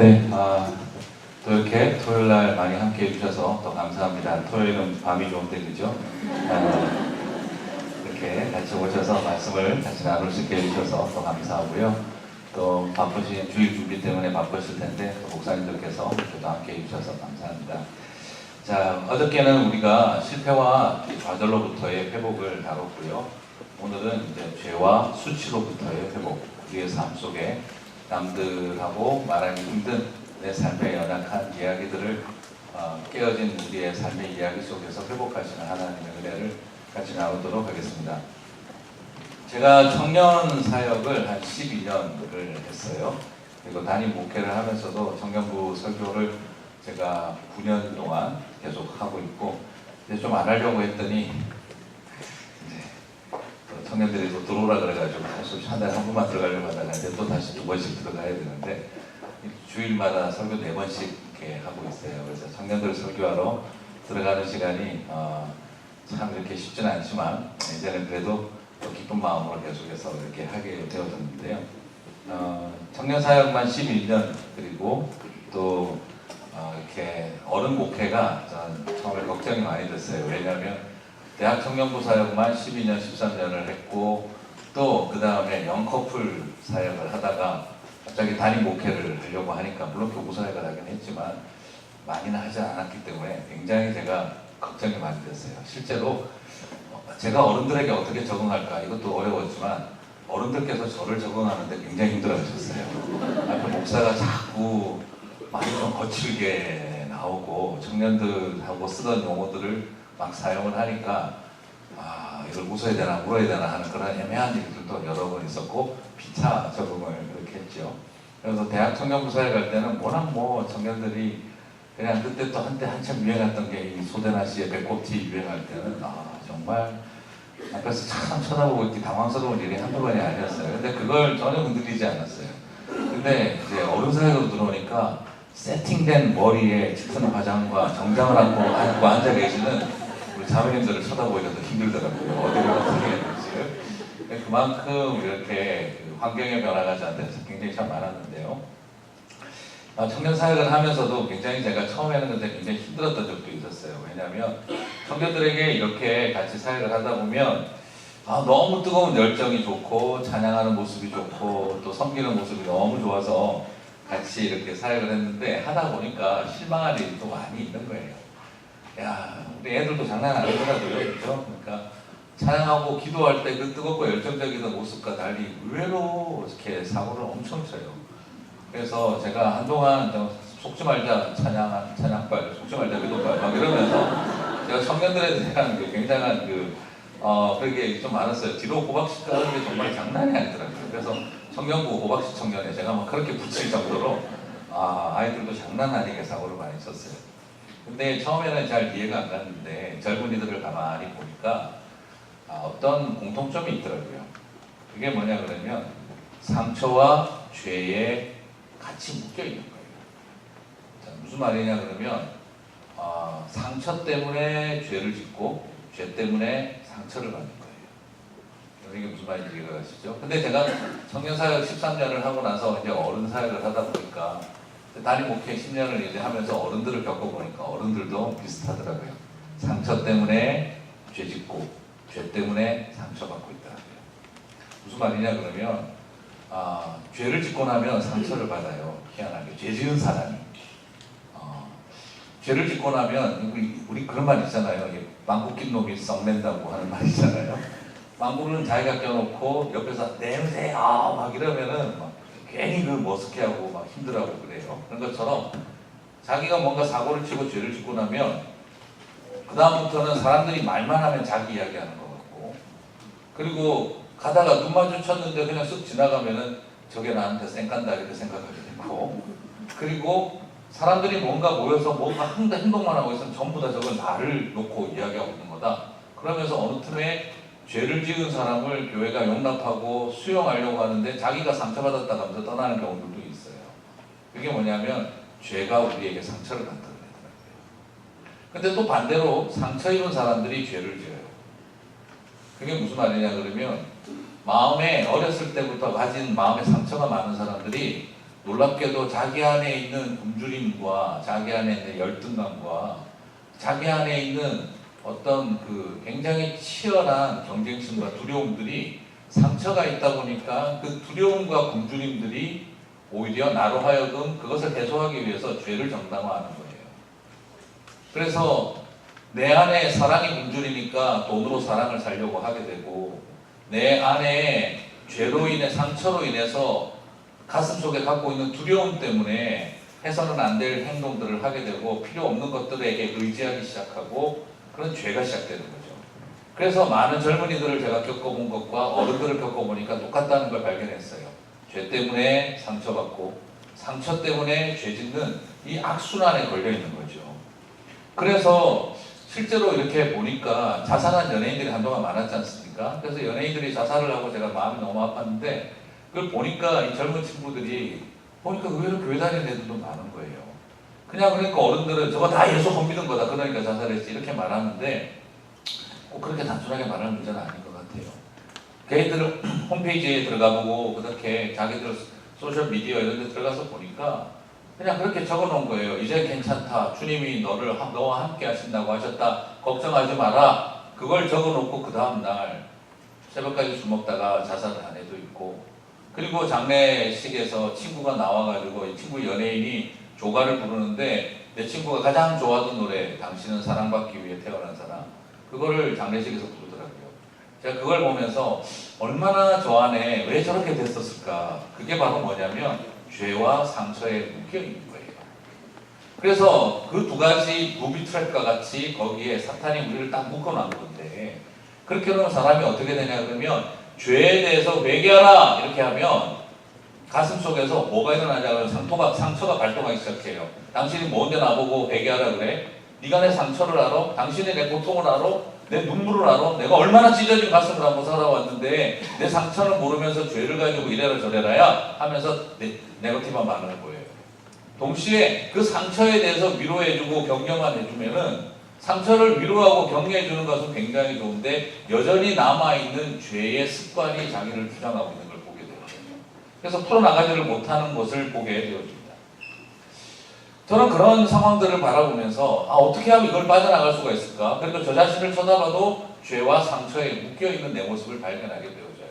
네, 또 이렇게 토요일 날 많이 함께 해주셔서 더 감사합니다. 토요일은 밤이 좋은데, 그죠? 이렇게 같이 오셔서 말씀을 같이 나눌 수 있게 해주셔서 더 감사하고요. 또 바쁘신 주일 준비 때문에 바쁘실 텐데, 또 목사님들께서 또 함께 해주셔서 감사합니다. 자, 어저께는 우리가 실패와 좌절로부터의 회복을 다뤘고요. 오늘은 이제 죄와 수치로부터의 회복, 우리의 삶 속에 남들하고 말하기 힘든 내 삶의 연약한 이야기들을 깨어진 우리의 삶의 이야기 속에서 회복하시는 하나님의 은혜를 같이 나누도록 하겠습니다. 제가 청년 사역을 한 12년을 했어요. 그리고 담임 목회를 하면서도 청년부 설교를 제가 9년 동안 계속 하고 있고, 이제 좀 안 하려고 했더니 청년들이 또 들어오라 그래가지고 사실 한 달에 한 번만 들어가려고 하다가 이제 또 다시 2번씩 들어가야 되는데, 주일마다 설교 4번씩 이렇게 하고 있어요. 그래서 청년들 설교하러 들어가는 시간이 참 이렇게 쉽지는 않지만 이제는 그래도 또 기쁜 마음으로 계속해서 이렇게 하게 되어졌는데요. 청년 사역만 11년, 그리고 또 이렇게 어른 목회가 전 처음에 걱정이 많이 됐어요. 왜냐하면 대학 청년부 사역만 12년, 13년을 했고, 또 그 다음에 영커플 사역을 하다가 갑자기 담임 목회를 하려고 하니까, 물론 교부 사역을 하긴 했지만 많이는 하지 않았기 때문에 굉장히 제가 걱정이 많이 됐어요. 실제로 제가 어른들에게 어떻게 적응할까, 이것도 어려웠지만 어른들께서 저를 적응하는데 굉장히 힘들어하셨어요. 앞에 목사가 자꾸 많이 좀 거칠게 나오고 청년들하고 쓰던 용어들을 막 사용을 하니까 이걸 웃어야 되나 울어야 되나 하는 그런 애매한 일들도 여러 번 있었고, 피차 적응을 그렇게 했죠. 그래서 대학 청년부 사회 갈 때는 워낙 청년들이 그냥 그때 또 한때 한참 유행했던 게 이 소대나 씨의 배꼽티 유행할 때는 정말 앞에서 참 쳐다보고 있기 당황스러운 일이 한두 번이 아니었어요. 근데 그걸 전혀 흔들리지 않았어요. 근데 이제 어른 사회로 들어오니까 세팅된 머리에 짙은 화장과 정장을 안고 앉아 계시는 우리 자매님들을 쳐다보기가 더 힘들더라고요. 어디를 어떻게 해야 될지. 그만큼 이렇게 환경의 변화가 저한테 굉장히 참 많았는데요. 청년 사역을 하면서도 굉장히 제가 처음에는 근데 굉장히 힘들었던 적도 있었어요. 왜냐하면 청년들에게 이렇게 같이 사역을 하다 보면 너무 뜨거운 열정이 좋고, 찬양하는 모습이 좋고, 또 섬기는 모습이 너무 좋아서 같이 이렇게 사역을 했는데, 하다 보니까 실망할 일이 또 많이 있는 거예요. 야, 우리 애들도 장난 아니더라고요. 그렇죠? 그러니까 찬양하고 기도할 때 그 뜨겁고 열정적이던 모습과 달리 의외로 이렇게 사고를 엄청 쳐요. 그래서 제가 한동안 속지 말자 찬양발, 속지 말자 기도발 막 이러면서 제가 청년들에 대한 굉장한 그게 좀 많았어요. 뒤로 호박씨 까는 게 정말 장난이 아니더라고요. 그래서 청년부 호박씨 청년에 제가 막 그렇게 붙일 정도로 아이들도 장난 아니게 사고를 많이 쳤어요. 근데 처음에는 잘 이해가 안 갔는데 젊은이들을 가만히 보니까 어떤 공통점이 있더라고요. 그게 뭐냐 그러면 상처와 죄에 같이 묶여 있는 거예요. 자, 무슨 말이냐 그러면 상처 때문에 죄를 짓고, 죄 때문에 상처를 받는 거예요. 이게 무슨 말인지 이해가 가시죠? 근데 제가 청년 사역 13년을 하고 나서 이제 어른 사역을 하다 보니까, 담임 목회 10년을 이제 하면서 어른들을 겪어보니까 어른들도 비슷하더라고요. 상처 때문에 죄 짓고, 죄 때문에 상처받고 있더라고요. 무슨 말이냐 그러면 죄를 짓고 나면 상처를 받아요. 희한하게 죄 지은 사람이 죄를 짓고 나면 우리 그런 말 있잖아요. 망고 낀 놈이 썩낸다고 하는 말 있잖아요. 망고는 자기가 껴놓고 옆에서 냄새 막 이러면은 괜히 머쓱해하고 막 힘들어하고 그래요. 그런 것처럼 자기가 뭔가 사고를 치고 죄를 짓고 나면 그 다음부터는 사람들이 말만 하면 자기 이야기하는 것 같고, 그리고 가다가 눈 마주쳤는데 그냥 쓱 지나가면은 저게 나한테 쌩간다 이렇게 생각하게 되고, 그리고 사람들이 뭔가 모여서 뭔가 행동만 하고 있으면 전부 다 저건 나를 놓고 이야기하고 있는 거다. 그러면서 어느 틈에 죄를 지은 사람을 교회가 용납하고 수용하려고 하는데 자기가 상처받았다 하면서 떠나는 경우들도 있어요. 그게 뭐냐면 죄가 우리에게 상처를 만들어내더라고요. 근데 또 반대로 상처 입은 사람들이 죄를 지어요. 그게 무슨 말이냐 그러면, 마음에 어렸을 때부터 가진 마음의 상처가 많은 사람들이 놀랍게도 자기 안에 있는 굶주림과 자기 안에 있는 열등감과 자기 안에 있는 어떤 그 굉장히 치열한 경쟁심과 두려움들이 상처가 있다 보니까 그 두려움과 굶주림들이 오히려 나로 하여금 그것을 해소하기 위해서 죄를 정당화하는 거예요. 그래서 내 안에 사랑이 굶주리니까 돈으로 사랑을 살려고 하게 되고, 내 안에 죄로 인해 상처로 인해서 가슴속에 갖고 있는 두려움 때문에 해서는 안 될 행동들을 하게 되고 필요 없는 것들에게 의지하기 시작하고 그런 죄가 시작되는 거죠. 그래서 많은 젊은이들을 제가 겪어본 것과 어른들을 겪어보니까 똑같다는 걸 발견했어요. 죄 때문에 상처받고 상처 때문에 죄 짓는 이 악순환에 걸려 있는 거죠. 그래서 실제로 이렇게 보니까 자살한 연예인들이 한동안 많았지 않습니까? 그래서 연예인들이 자살을 하고 제가 마음이 너무 아팠는데 그걸 보니까 이 젊은 친구들이 보니까 의외로 교회 다니는 애들도 많은 거예요. 그냥 그러니까 어른들은 저거 다 예수 못 믿은 거다 그러니까 자살했지 이렇게 말하는데 꼭 그렇게 단순하게 말하는 문제는 아닌 것 같아요. 걔들은 홈페이지에 들어가보고 그렇게 자기들 소셜미디어 이런 데 들어가서 보니까 그냥 그렇게 적어놓은 거예요. 이제 괜찮다. 주님이 너와 함께 하신다고 하셨다. 걱정하지 마라. 그걸 적어놓고 그 다음날 새벽까지 술 먹다가 자살을 한 애도 있고, 그리고 장례식에서 친구가 나와가지고 이 친구 연예인이 조가를 부르는데 내 친구가 가장 좋아하던 노래 당신은 사랑받기 위해 태어난 사람, 그거를 장례식에서 부르더라고요. 제가 그걸 보면서 얼마나 저 안에 왜 저렇게 됐었을까. 그게 바로 뭐냐면 죄와 상처에 묶여 있는 거예요. 그래서 그 두 가지 무비 트랩과 같이 거기에 사탄이 우리를 딱 묶어놓은 건데, 그렇게 하면 사람이 어떻게 되냐 그러면 죄에 대해서 회개하라 이렇게 하면 가슴속에서 뭐가 일어나냐면 상처가 발동하기 시작해요. 당신이 뭔데 나보고 회개하라 그래? 네가 내 상처를 알아? 당신이 내 고통을 알아? 내 눈물을 알아? 내가 얼마나 찢어진 가슴을 안고 살아왔는데 내 상처를 모르면서 죄를 가지고 이래라 저래라야 하면서 네거티브한 반응을 보여요. 동시에 그 상처에 대해서 위로해주고 격려만 해주면은 상처를 위로하고 격려해주는 것은 굉장히 좋은데 여전히 남아있는 죄의 습관이 자기를 주장하고 있는 걸 보게 되거든요. 그래서 풀어나가지를 못하는 것을 보게 되어집니다. 저는 그런 상황들을 바라보면서 어떻게 하면 이걸 빠져나갈 수가 있을까? 그리고 저 자신을 쳐다봐도 죄와 상처에 묶여있는 내 모습을 발견하게 되어져요.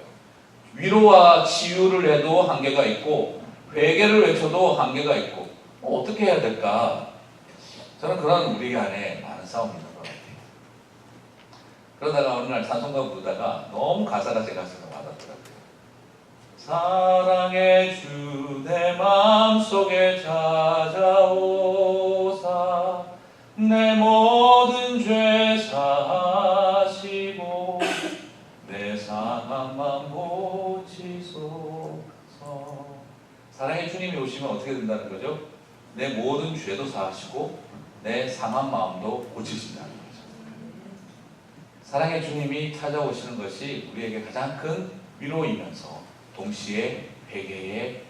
위로와 치유를 해도 한계가 있고 회개를 외쳐도 한계가 있고 어떻게 해야 될까? 저는 그런 우리 안에 많은 싸움이 있는 것 같아요. 그러다가 어느 날 찬송가 부르다가 너무 가사가 제 가슴에 와닿더라고요. 사랑의 주 내 마음속에 찾아오사 내 모든 죄 사하시고 내 상한 마음 고치소서. 사랑의 주님이 오시면 어떻게 된다는 거죠? 내 모든 죄도 사하시고 내 상한 마음도 고치신다는 거죠. 사랑의 주님이 찾아오시는 것이 우리에게 가장 큰 위로이면서 동시에 회개의,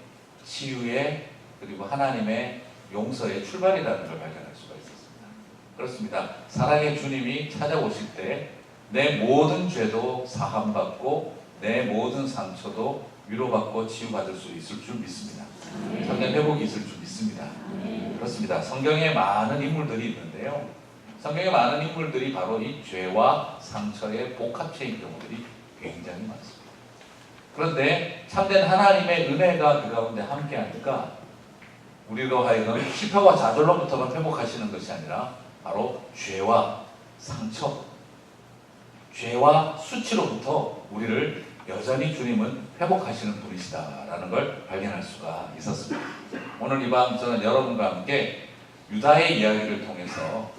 치유의, 그리고 하나님의 용서의 출발이라는 걸 발견할 수가 있었습니다. 그렇습니다. 사랑의 주님이 찾아오실 때 내 모든 죄도 사함받고 내 모든 상처도 위로받고 치유받을 수 있을 줄 믿습니다. 성경 회복이 있을 줄 믿습니다. 그렇습니다. 성경에 많은 인물들이 있는데요. 성경에 많은 인물들이 바로 이 죄와 상처의 복합체인 경우들이 굉장히 많습니다. 그런데 참된 하나님의 은혜가 그 가운데 함께하니까 우리로 하여금 실패와 좌절로부터만 회복하시는 것이 아니라 바로 죄와 상처, 죄와 수치로부터 우리를 여전히 주님은 회복하시는 분이시다라는 걸 발견할 수가 있었습니다. 오늘 이 밤 저는 여러분과 함께 유다의 이야기를 통해서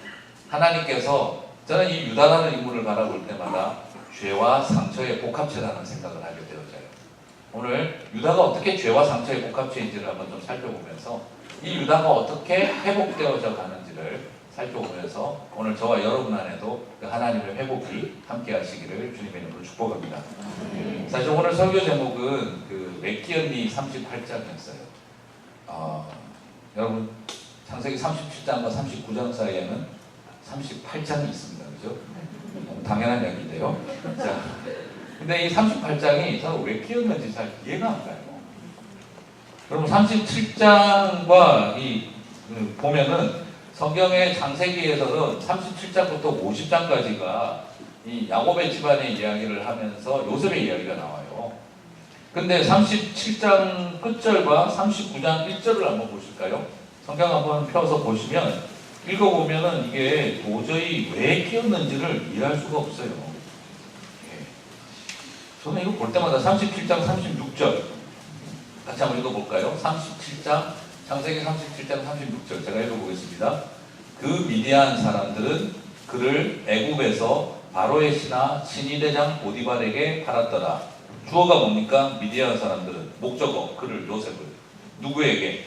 하나님께서, 저는 이 유다라는 인물을 바라볼 때마다 죄와 상처의 복합체라는 생각을 하게 되어져요. 오늘 유다가 어떻게 죄와 상처의 복합체인지를 한번 좀 살펴보면서 이 유다가 어떻게 회복되어져 가는지를 살펴보면서 오늘 저와 여러분 안에도 그 하나님의 회복이 함께 하시기를 주님의 이름으로 축복합니다. 사실 오늘 설교 제목은 그 맺기언니 38장이었어요. 여러분 창세기 37장과 39장 사이에는 38장이 있습니다. 그죠? 당연한 얘기인데요. 자, 근데 이 38장이 저는 왜 끼었는지 잘 이해가 안 가요. 그럼 37장과 보면은 성경의 창세기에서는 37장부터 50장까지가 이 야곱의 집안의 이야기를 하면서 요셉의 이야기가 나와요. 근데 37장 끝절과 39장 1절을 한번 보실까요? 성경 한번 펴서 보시면 읽어보면은 이게 도저히 왜 끼었는지를 이해할 수가 없어요. 저는 이거 볼 때마다 37장 36절 같이 한번 읽어볼까요? 37장 창세기 37장 36절 제가 읽어보겠습니다. 그 미디안 사람들은 그를 애굽에서 바로의 신하 친위대장 보디발에게 팔았더라. 주어가 뭡니까? 미디안 사람들은 목적어 그를 요셉을 누구에게?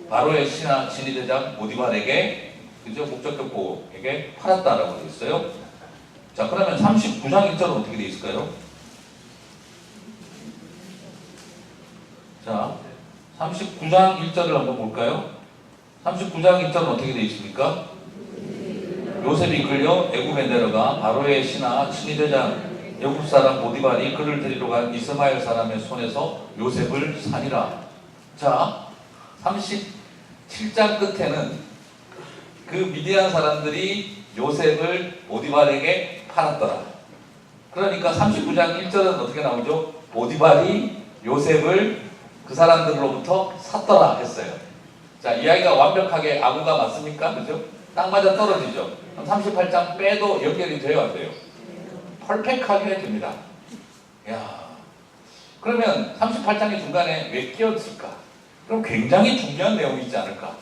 바로의 신하 친위대장 보디발에게 그죠? 목적격보에게 팔았다라고 되어 있어요. 자 그러면 39장 1절은 어떻게 되어 있을까요? 자 39장 1절을 한번 볼까요? 39장 1절은 어떻게 되어 있습니까? 요셉이 끌려 애굽에 내려가 바로의 신하 친위대장 애굽 사람 보디발이 그를 데리러 간 이스마엘 사람의 손에서 요셉을 사니라. 자 37장 끝에는 그 미디안 사람들이 요셉을 보디발에게 팔았더라. 그러니까 39장 1절은 어떻게 나오죠? 보디발이 요셉을 그 사람들로부터 샀더라 했어요. 자, 이야기가 완벽하게 아구가 맞습니까? 그죠? 딱 맞아 떨어지죠? 그럼 38장 빼도 연결이 돼요, 안 돼요? 퍼펙트하게 됩니다. 야, 그러면 38장의 중간에 왜 끼었을까? 그럼 굉장히 중요한 내용이 있지 않을까?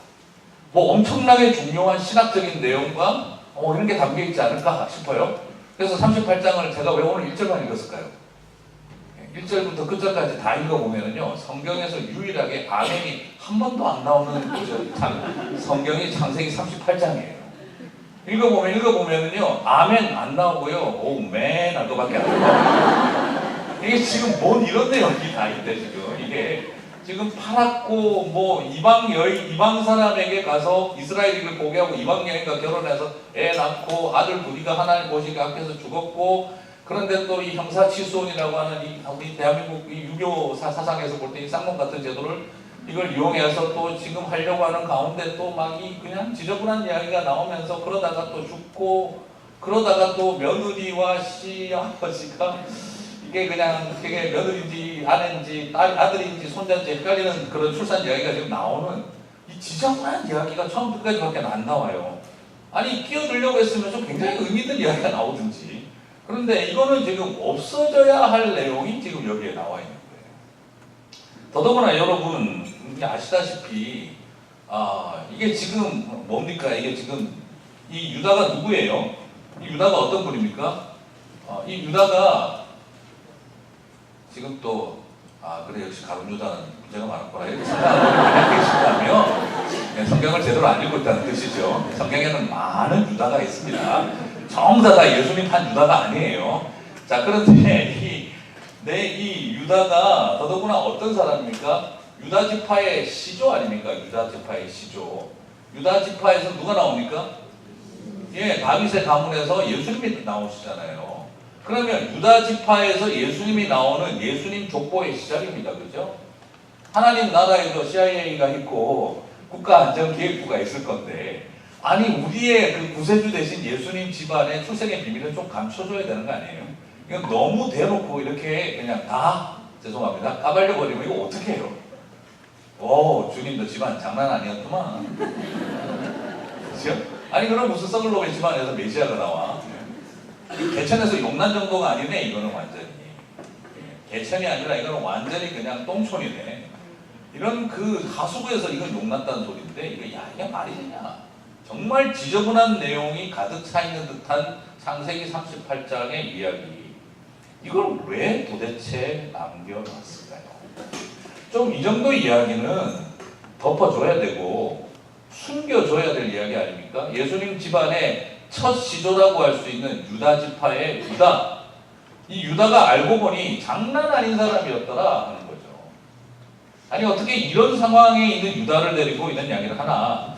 뭐 엄청나게 중요한 신학적인 내용과 이런 게 담겨 있지 않을까 싶어요. 그래서 38장을 제가 왜 오늘 1절만 읽었을까요? 1절부터 끝절까지 다 읽어보면요 성경에서 유일하게 아멘이 한 번도 안 나오는 성경이 창세기 38장이에요. 읽어보면은요 아멘 안 나오고요 오맨 할 거밖에 안 나와요. 이게 지금 뭔 이런 내용이 다 있대. 지금 이게 지금 팔았고 뭐 이방 사람에게 가서 이스라엘을 보게 하고 이방 여인과 결혼해서 애 낳고 아들 둘이가 하나님 보시기 앞에서 죽었고, 그런데 또 이 형사치수원이라고 하는 우리 대한민국 이 유교 사상에서 볼 때 이 쌍문 같은 제도를 이걸 이용해서 또 지금 하려고 하는 가운데 또 막 이 그냥 지저분한 이야기가 나오면서 그러다가 또 죽고, 그러다가 또 며느리와 시아버지가 이게 그냥 되게 며느리인지 아내인지 아들인지 손자인지 헷갈리는 그런 출산 이야기가 지금 나오는 이 지저분한 이야기가 처음부터 끝까지밖에 안 나와요. 아니 끼어들려고 했으면 좀 굉장히 의미 있는 이야기가 나오든지. 그런데 이거는 지금 없어져야 할 내용이 지금 여기에 나와 있는 거예요. 더더구나 여러분 아시다시피 이게 지금 뭡니까? 이게 지금 이 유다가 누구예요? 이 유다가 어떤 분입니까? 이 유다가 지금 또 그래 역시 가룟 유다는 문제가 많았구나 이렇게 생각하고 계신다면 성경을 제대로 안 읽고 있다는 뜻이죠. 성경에는 많은 유다가 있습니다. 전부 다 예수님 한 유다가 아니에요. 자, 그런데 이 유다가 더더구나 어떤 사람입니까? 유다 지파의 시조 아닙니까? 유다 지파의 시조. 유다 지파에서 누가 나옵니까? 예, 다윗의 가문에서 예수님이 나오시잖아요. 그러면 유다 지파에서 예수님이 나오는 예수님 족보의 시작입니다. 그죠? 하나님 나라에도 CIA가 있고 국가안전기획부가 있을 건데, 아니 우리의 그 구세주 대신 예수님 집안의 출생의 비밀을 좀 감춰줘야 되는 거 아니에요? 이건 너무 대놓고 이렇게 그냥 죄송합니다 까발려 버리면 이거 어떻게 해요? 주님도 집안 장난 아니었구만. 그렇죠? 아니 그럼 무슨 썩을 놈의 집안에서 메시아가 나와? 개천에서 용난 정도가 아니네. 이거는 완전히 개천이 아니라 이거는 완전히 그냥 똥촌이네. 이런 그 하수구에서 이건 용났다는 소리인데 이게 말이 되냐? 정말 지저분한 내용이 가득 차 있는 듯한 창세기 38장의 이야기. 이걸 왜 도대체 남겨놨을까요? 좀 이 정도 이야기는 덮어줘야 되고 숨겨줘야 될 이야기 아닙니까? 예수님 집안의 첫 시조라고 할 수 있는 유다 지파의 유다. 이 유다가 알고 보니 장난 아닌 사람이었더라 하는 거죠. 아니 어떻게 이런 상황에 있는 유다를 데리고 이런 이야기를 하나.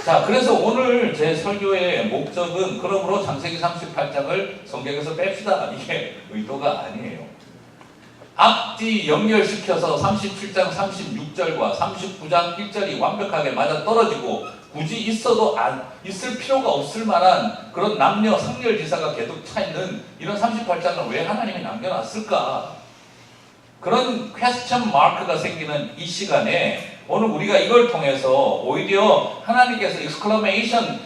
자, 그래서 오늘 제 설교의 목적은 그러므로 창세기 38장을 성경에서 뺍시다. 이게 의도가 아니에요. 앞뒤 연결시켜서 37장 36절과 39장 1절이 완벽하게 맞아떨어지고 굳이 있어도 있을 필요가 없을 만한 그런 남녀 상렬지사가 계속 차있는 이런 38장을 왜 하나님이 남겨놨을까? 그런 퀘스천 마크가 생기는 이 시간에 오늘 우리가 이걸 통해서 오히려 하나님께서 익스클레메이션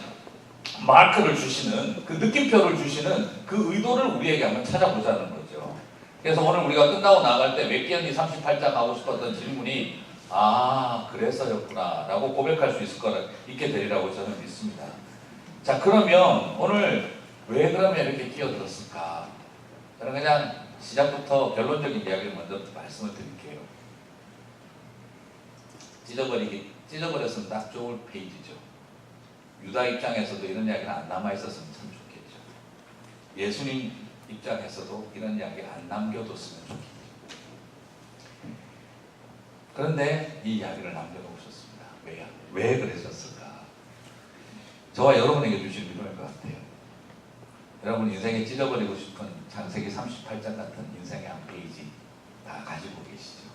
마크를 주시는 그 느낌표를 주시는 그 의도를 우리에게 한번 찾아보자는 거죠. 그래서 오늘 우리가 끝나고 나갈 때 웹기언니 38장 하고 싶었던 질문이 그래서였구나 라고 고백할 수 있게 되리라고 저는 믿습니다. 자, 그러면 오늘 왜 그러면 이렇게 끼어들었을까? 저는 그냥 시작부터 결론적인 이야기를 먼저 말씀을 드릴게요. 찢어버렸으면 딱 좋을 페이지죠. 유다 입장에서도 이런 이야기는 안 남아있었으면 참 좋겠죠. 예수님 입장에서도 이런 이야기 안 남겨뒀으면 좋겠죠. 그런데 이 이야기를 남겨놓으셨습니다. 왜요? 왜 그러셨을까? 저와 여러분에게 주신 위로일 것 같아요. 여러분 인생에 찢어버리고 싶은 창세기 38장 같은 인생의 한 페이지 다 가지고 계시죠.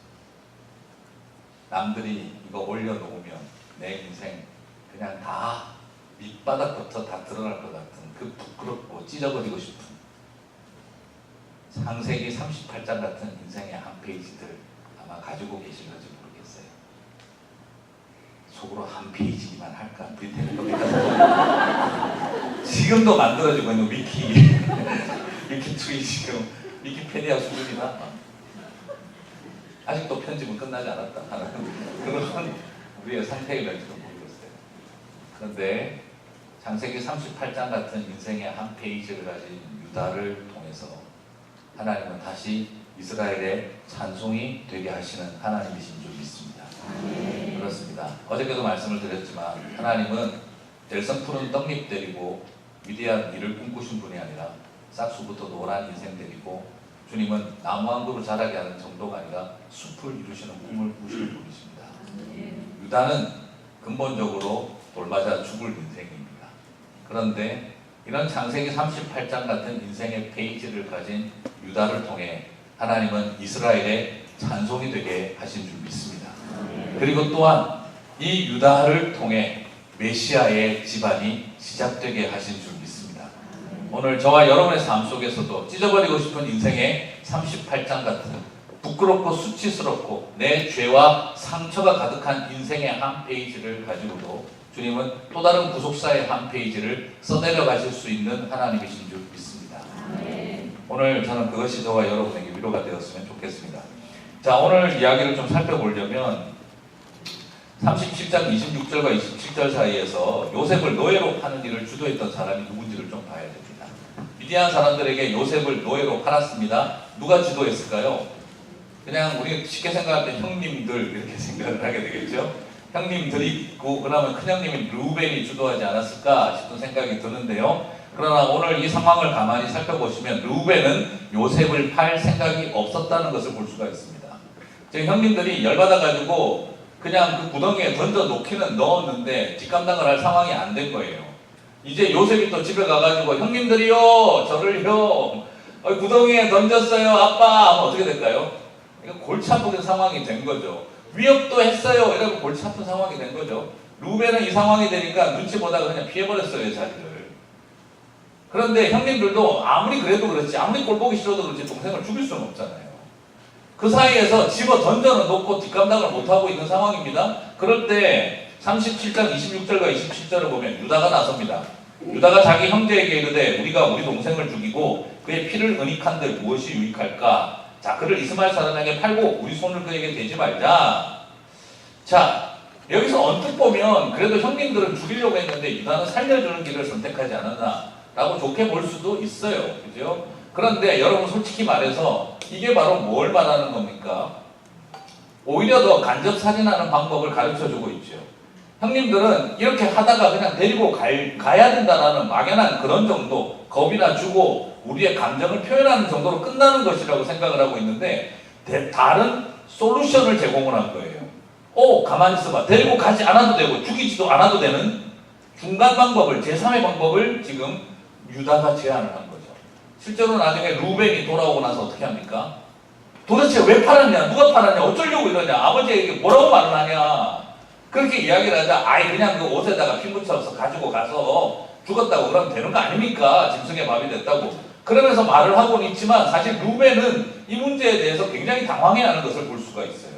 남들이 이거 올려놓으면 내 인생 그냥 다 밑바닥부터 다 드러날 것 같은 그 부끄럽고 찢어버리고 싶은 창세기 38장 같은 인생의 한 페이지들 아마 가지고 계실는지 모르겠어요. 속으로 한 페이지만 할까? 그게 되는 겁니까? 지금도 만들어지고 있는 위키트리 지금 위키페디아 수준이다. 아직도 편집은 끝나지 않았다 하는 그런 우리의 상태일지도 모르겠어요. 그런데 창세기 38장 같은 인생의 한 페이지를 가진 유다를 통해서 하나님은 다시 이스라엘의 찬송이 되게 하시는 하나님이신 줄 믿습니다. 그렇습니다. 어저께도 말씀을 드렸지만 하나님은 들성 푸른 떡잎 데리고 위대한 일을 꿈꾸신 분이 아니라 싹수부터 노란 인생 데리고 주님은 나무 한 그루 자라게 하는 정도가 아니라 숲을 이루시는 꿈을 꾸시는 분이십니다. 유다는 근본적으로 돌맞아 죽을 인생입니다. 그런데 이런 창세기 38장 같은 인생의 페이지를 가진 유다를 통해 하나님은 이스라엘의 찬송이 되게 하신 줄 믿습니다. 그리고 또한 이 유다를 통해 메시아의 집안이 시작되게 하신 줄 믿습니다. 오늘 저와 여러분의 삶 속에서도 찢어버리고 싶은 인생의 38장 같은 부끄럽고 수치스럽고 내 죄와 상처가 가득한 인생의 한 페이지를 가지고도 주님은 또 다른 구속사의 한 페이지를 써내려 가실 수 있는 하나님이신 줄 믿습니다. 오늘 저는 그것이 저와 여러분에게 위로가 되었으면 좋겠습니다. 자, 오늘 이야기를 좀 살펴보려면 37장 26절과 27절 사이에서 요셉을 노예로 파는 일을 주도했던 사람이 누군지를 좀 봐야 됩니다. 미디안 사람들에게 요셉을 노예로 팔았습니다. 누가 주도했을까요? 그냥 우리 쉽게 생각할 때 형님들 이렇게 생각을 하게 되겠죠. 형님들이 있고 그러면 큰형님인 르우벤이 주도하지 않았을까 싶은 생각이 드는데요. 그러나 오늘 이 상황을 가만히 살펴보시면 르우벤은 요셉을 팔 생각이 없었다는 것을 볼 수가 있습니다. 지금 형님들이 열받아가지고 그냥 그 구덩이에 던져 놓기는 넣었는데 뒷감당을 할 상황이 안 된 거예요. 이제 요셉이 또 집에 가가지고 형님들이요 저를요 구덩이에 던졌어요 아빠 하면 어떻게 될까요? 골치 아픈 상황이 된 거죠. 위협도 했어요 이러면 골치 아픈 상황이 된 거죠. 르우벤은 이 상황이 되니까 눈치 보다가 그냥 피해버렸어요 자리를. 그런데 형님들도 아무리 그래도 그렇지 아무리 꼴 보기 싫어도 그렇지 동생을 죽일 수는 없잖아요. 그 사이에서 집어 던져는 놓고 뒷감당을 못하고 있는 상황입니다. 그럴 때 37장 26절과 27절을 보면 유다가 나섭니다. 유다가 자기 형제에게 이르되 우리가 우리 동생을 죽이고 그의 피를 은닉한들 무엇이 유익할까? 자, 그를 이스마엘 사람에게 팔고 우리 손을 그에게 대지 말자. 자, 여기서 언뜻 보면 그래도 형님들은 죽이려고 했는데 유다는 살려주는 길을 선택하지 않았나 라고 좋게 볼 수도 있어요. 그죠? 그런데 여러분 솔직히 말해서 이게 바로 뭘 말하는 겁니까? 오히려 더 간접살인하는 방법을 가르쳐주고 있죠. 형님들은 이렇게 하다가 그냥 데리고 가야 된다는 막연한 그런 정도, 겁이나 주고 우리의 감정을 표현하는 정도로 끝나는 것이라고 생각을 하고 있는데 다른 솔루션을 제공을 한 거예요. 가만히 있어봐. 데리고 가지 않아도 되고 죽이지도 않아도 되는 중간 방법을, 제3의 방법을 지금 유다가 제안을 한 거죠. 실제로 나중에 르우벤이 돌아오고 나서 어떻게 합니까? 도대체 왜 팔았냐? 누가 팔았냐? 어쩌려고 이러냐? 아버지에게 뭐라고 말을 하냐? 그렇게 이야기를 하자, 아이, 그냥 그 옷에다가 피 묻혀서 가지고 가서 죽었다고 그러면 되는 거 아닙니까? 짐승의 밥이 됐다고. 그러면서 말을 하고는 있지만 사실 루벤은 이 문제에 대해서 굉장히 당황해하는 것을 볼 수가 있어요.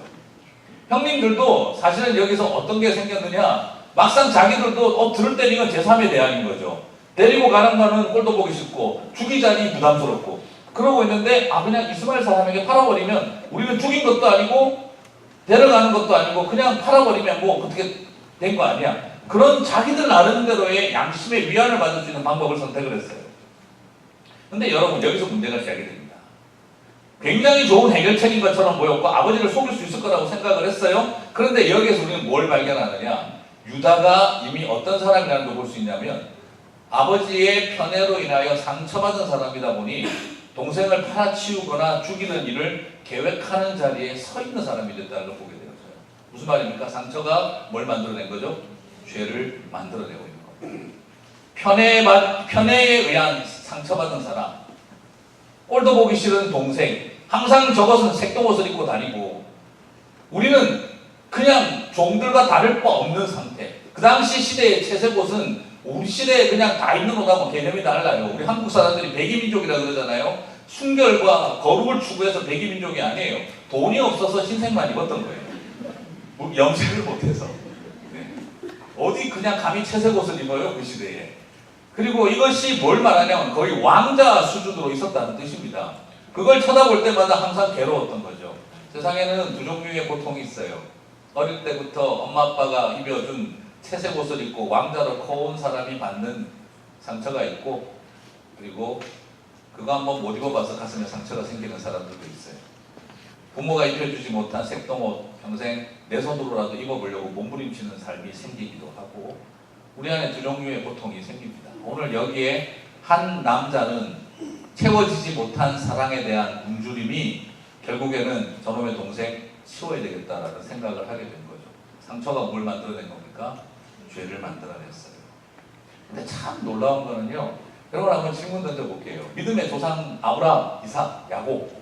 형님들도 사실은 여기서 어떤 게 생겼느냐? 막상 자기들도 들을 때리건 제3의 대항인 거죠. 데리고 가는 거는 꼴도 보기 싫고 죽이자니 부담스럽고 그러고 있는데 그냥 이스마엘 사람에게 팔아버리면 우리는 죽인 것도 아니고 데려가는 것도 아니고 그냥 팔아버리면 뭐 어떻게 된 거 아니야. 그런 자기들 나름대로의 양심의 위안을 받을 수 있는 방법을 선택을 했어요. 근데 여러분 여기서 문제가 시작이 됩니다. 굉장히 좋은 해결책인 것처럼 보였고 아버지를 속일 수 있을 거라고 생각을 했어요. 그런데 여기에서 우리는 뭘 발견하느냐. 유다가 이미 어떤 사람이라는 걸 볼 수 있냐면 아버지의 편애로 인하여 상처받은 사람이다 보니 동생을 팔아치우거나 죽이는 일을 계획하는 자리에 서 있는 사람이 됐다는 걸 보게 되었어요. 무슨 말입니까? 상처가 뭘 만들어낸 거죠? 죄를 만들어내고 있는 겁니다. 편애에 의한 상처받은 사람, 꼴도 보기 싫은 동생, 항상 저것은 색동옷을 입고 다니고 우리는 그냥 종들과 다를 바 없는 상태. 그 당시 시대의 채색옷은 우리 시대에 그냥 다 입는 옷하고 개념이 달라요. 우리 한국 사람들이 백이민족이라 그러잖아요. 순결과 거룩을 추구해서 백이민족이 아니에요. 돈이 없어서 흰색만 입었던 거예요. 염색을 못해서. 네. 어디 그냥 감히 채색옷을 입어요, 그 시대에. 그리고 이것이 뭘 말하냐면 거의 왕자 수준으로 있었다는 뜻입니다. 그걸 쳐다볼 때마다 항상 괴로웠던 거죠. 세상에는 두 종류의 고통이 있어요. 어릴 때부터 엄마 아빠가 입혀준 채색 옷을 입고 왕자로 커온 사람이 받는 상처가 있고, 그리고 그거 한번 못 입어봐서 가슴에 상처가 생기는 사람들도 있어요. 부모가 입혀주지 못한 색동옷 평생 내 손으로라도 입어보려고 몸부림치는 삶이 생기기도 하고, 우리 안에 두 종류의 고통이 생깁니다. 오늘 여기에 한 남자는 채워지지 못한 사랑에 대한 굶주림이 결국에는 저놈의 동생 치워야 되겠다라는 생각을 하게 된 거죠. 상처가 뭘 만들어낸 겁니까? 죄를 만들어냈어요. 근데 참 놀라운 거는요, 여러분 한번 질문 던져볼게요. 믿음의 조상 아브라함, 이삭, 야곱,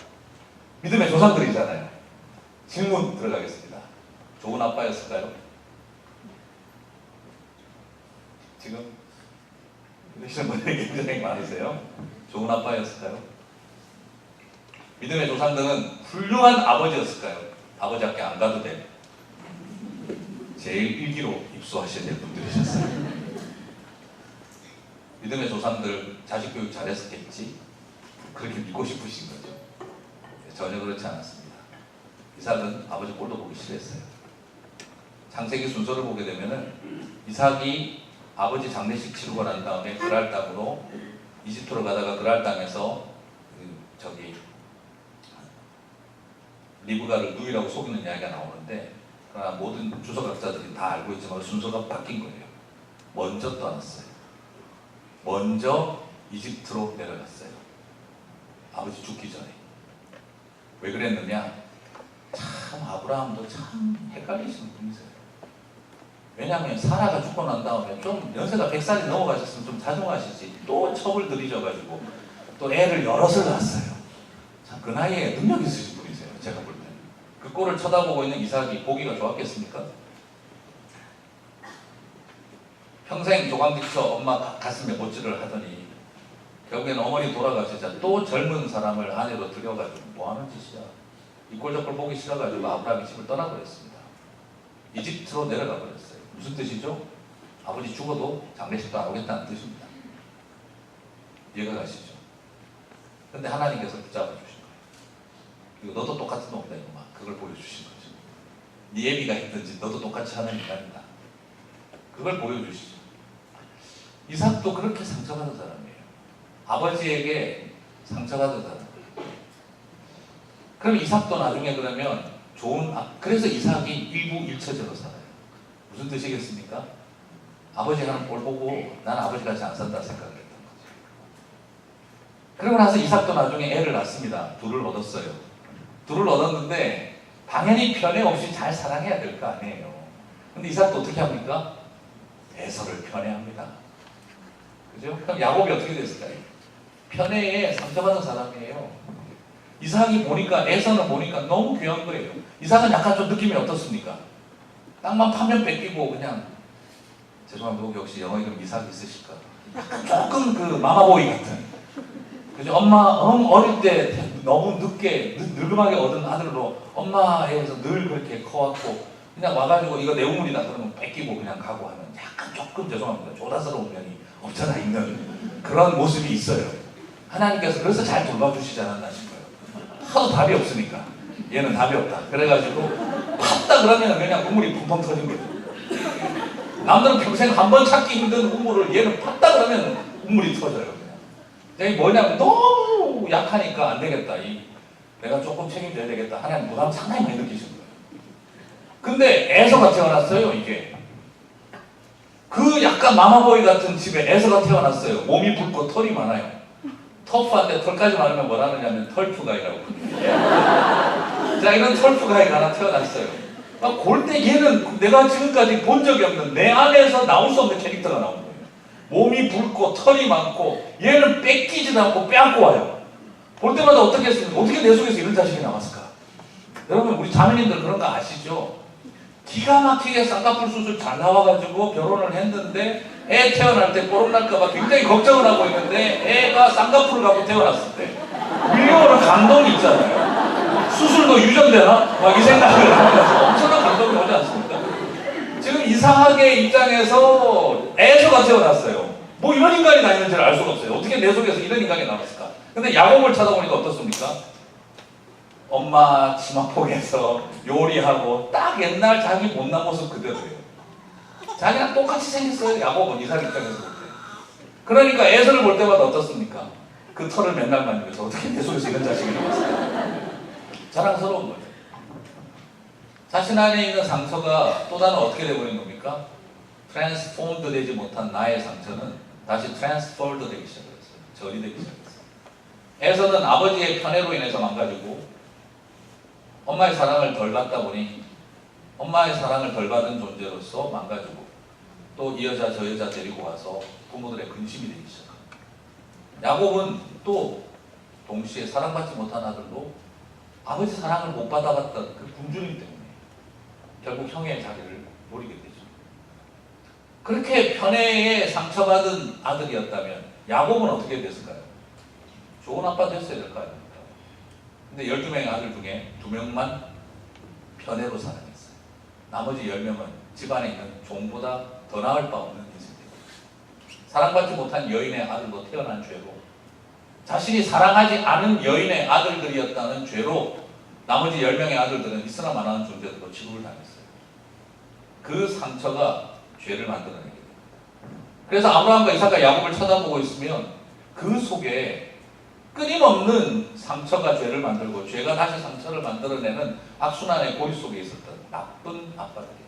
믿음의 조상들이잖아요. 질문 들어가겠습니다. 좋은 아빠였을까요? 지금 이러시는 분들이 굉장히 많으세요. 좋은 아빠였을까요? 믿음의 조상들은 훌륭한 아버지였을까요? 아버지밖에 안 가도 돼. 제일 일기로 입수하셔야 될 분들이셨어요. 믿음의 조상들 자식 교육 잘했었겠지? 그렇게 믿고 싶으신 거죠. 전혀 그렇지 않았습니다. 이삭은 아버지 꼴도 보기 싫어했어요. 창세기 순서를 보게 되면은 이삭이 아버지 장례식 치르고 난 다음에 그랄 땅으로 이집트로 가다가 그랄 땅에서 리브가를 누이라고 속이는 이야기가 나오는데, 그러나 모든 주석학자들이 다 알고 있지만 순서가 바뀐 거예요. 먼저 떠났어요. 먼저 이집트로 내려갔어요. 아버지 죽기 전에. 왜 그랬느냐? 참 아브라함도 참 헷갈리시는 분이세요. 왜냐하면 사라가 죽고 난 다음에 좀 연세가 100살이 넘어가셨으면 좀 자중하시지, 또 첩을 들이셔가지고 또 애를 여럿을 낳았어요. 참 그 나이에 능력 있으신 분이세요. 제가 볼 때는. 그 꼴을 쳐다보고 있는 이삭이 보기가 좋았겠습니까? 평생 조강지쳐 엄마 가슴에 못질을 하더니 결국에는 어머니 돌아가시자 또 젊은 사람을 아내로 들여가지고 뭐하는 짓이야. 이 꼴저꼴 보기 싫어가지고 아브라함이 집을 떠나버렸습니다. 이집트로 내려가 버렸어요. 무슨 뜻이죠? 아버지 죽어도 장례식도 안 오겠다는 뜻입니다. 이해가 가시죠? 근데 하나님께서 붙잡아 주신 거예요. 그리고 너도 똑같은 놈이다 이거만. 그걸 보여주신 거죠. 네 애비가 했든지 너도 똑같이 하는 인간이다. 그걸 보여주시죠. 이삭도 그렇게 상처받은 사람이에요. 아버지에게 상처받은 사람. 그럼 이삭도 나중에 그러면 그래서 이삭이 일부일처제로 살아요. 무슨 뜻이겠습니까? 아버지 하는 꼴 보고 난 아버지 같이 안 산다 생각을 했던 거죠. 그러고 나서 이삭도 나중에 애를 낳습니다. 둘을 얻었어요. 둘을 얻었는데 당연히 편애 없이 잘 사랑해야 될 거 아니에요. 근데 이삭도 어떻게 합니까? 에서를 편애합니다. 그죠? 그럼 야곱이 어떻게 됐을까요? 편애에 상처받은 사람이에요. 이삭이 보니까, 에서는 보니까 너무 귀한 거예요. 이삭은 약간 좀 느낌이 어떻습니까? 땅만 파면 뺏기고 그냥, 죄송합니다. 혹시 영어 이름 이삭 있으실까? 약간 조금 그 마마보이 같은. 그죠? 엄마 어릴 때 너무 늦게 늙음하게 얻은 아들로 엄마에서 늘 그렇게 커왔고 그냥 와가지고 이거 내 우물이다 그러면 뺏기고 그냥 가고 하는 약간 조금 죄송합니다. 조다스러운 면이 없잖아 있는 그런 모습이 있어요. 하나님께서 그래서 잘 돌봐주시지 않았나 싶어요. 하도 답이 없으니까 얘는 답이 없다. 그래가지고 팠다 그러면 그냥 우물이 펑펑 터진 거죠. 남들은 평생 한 번 찾기 힘든 우물을 얘는 팠다 그러면 우물이 터져요. 이게 뭐냐면 너무 약하니까 안 되겠다. 내가 조금 책임져야 되겠다. 하나님 부담 상당히 많이 느끼신 거예요. 근데 에서가 태어났어요. 이게 그 약간 마마보이 같은 집에 에서가 태어났어요. 몸이 붉고 털이 많아요. 터프한데 털까지 많으면 뭐라 하느냐면 털프가이라고. 자, 이런 털프가이가 하나 태어났어요. 그럴 때 얘는 내가 지금까지 본 적이 없는 내 안에서 나올 수 없는 캐릭터가 나온 거예요. 몸이 붉고 털이 많고 얘는 뺏기지도 않고 빼앗고 와요. 볼 때마다 어떻게 했습니까? 어떻게 내 속에서 이런 자식이 나왔을까? 여러분 우리 자매님들 그런 거 아시죠? 기가 막히게 쌍꺼풀 수술 잘 나와가지고 결혼을 했는데 애 태어날 때 뽀록 날까봐 굉장히 걱정을 하고 있는데 애가 쌍꺼풀을 갖고 태어났을 때 밀려오는 감동이 있잖아요. 수술도 유전되나? 막 이 생각을 하면서 엄청난 감동이 오지 않습니까? 지금 이삭의 입장에서 에서가 태어났어요. 뭐 이런 인간이 나 있는지를 알 수가 없어요. 어떻게 내 속에서 이런 인간이 나왔을까? 근데 야곱을 찾아보니까 어떻습니까? 엄마 치마폭에서 요리하고 딱 옛날 자기 못난 모습 그대로예요. 자기랑 똑같이 생겼어요. 야곱은 이삭 입장에서 볼 때. 그러니까 에서를 볼 때마다 어떻습니까? 그 털을 맨날 만지면서 어떻게 내 속에서 이런 자식이 나왔을까? 자랑스러운 거예요. 자신 안에 있는 상처가 또 다른 어떻게 되버린 겁니까? 트랜스폼드 되지 못한 나의 상처는 다시 트랜스폴드 되기 시작했어요. 절이 되기 시작했어요. 에서는 아버지의 편애로 인해서 망가지고 엄마의 사랑을 덜 받다 보니 엄마의 사랑을 덜 받은 존재로서 망가지고 또 이 여자 저 여자 데리고 와서 부모들의 근심이 되기 시작합니다. 야곱은 또 동시에 사랑받지 못한 아들로 아버지 사랑을 못 받아봤던 그 굶주림 때문에 결국 형의 자리를 노리게 되죠. 그렇게 편애에 상처받은 아들이었다면 야곱은 어떻게 됐을까요? 좋은 아빠 됐어야 될 거 아닙니까? 근데 12명의 아들 중에 2명만 편애로 사랑했어요. 나머지 10명은 집안에 있는 종보다 더 나을 바 없는 인생입니다. 사랑받지 못한 여인의 아들로 태어난 죄로 자신이 사랑하지 않은 여인의 아들들이었다는 죄로 나머지 10명의 아들들은 있으나 마나한 존재들로 취급을 당했어요. 그 상처가 죄를 만들어내게 됩니다. 그래서 아브라함과 이삭과 야곱을 쳐다보고 있으면 그 속에 끊임없는 상처가 죄를 만들고 죄가 다시 상처를 만들어내는 악순환의 고리 속에 있었던 나쁜 아빠들이었어요.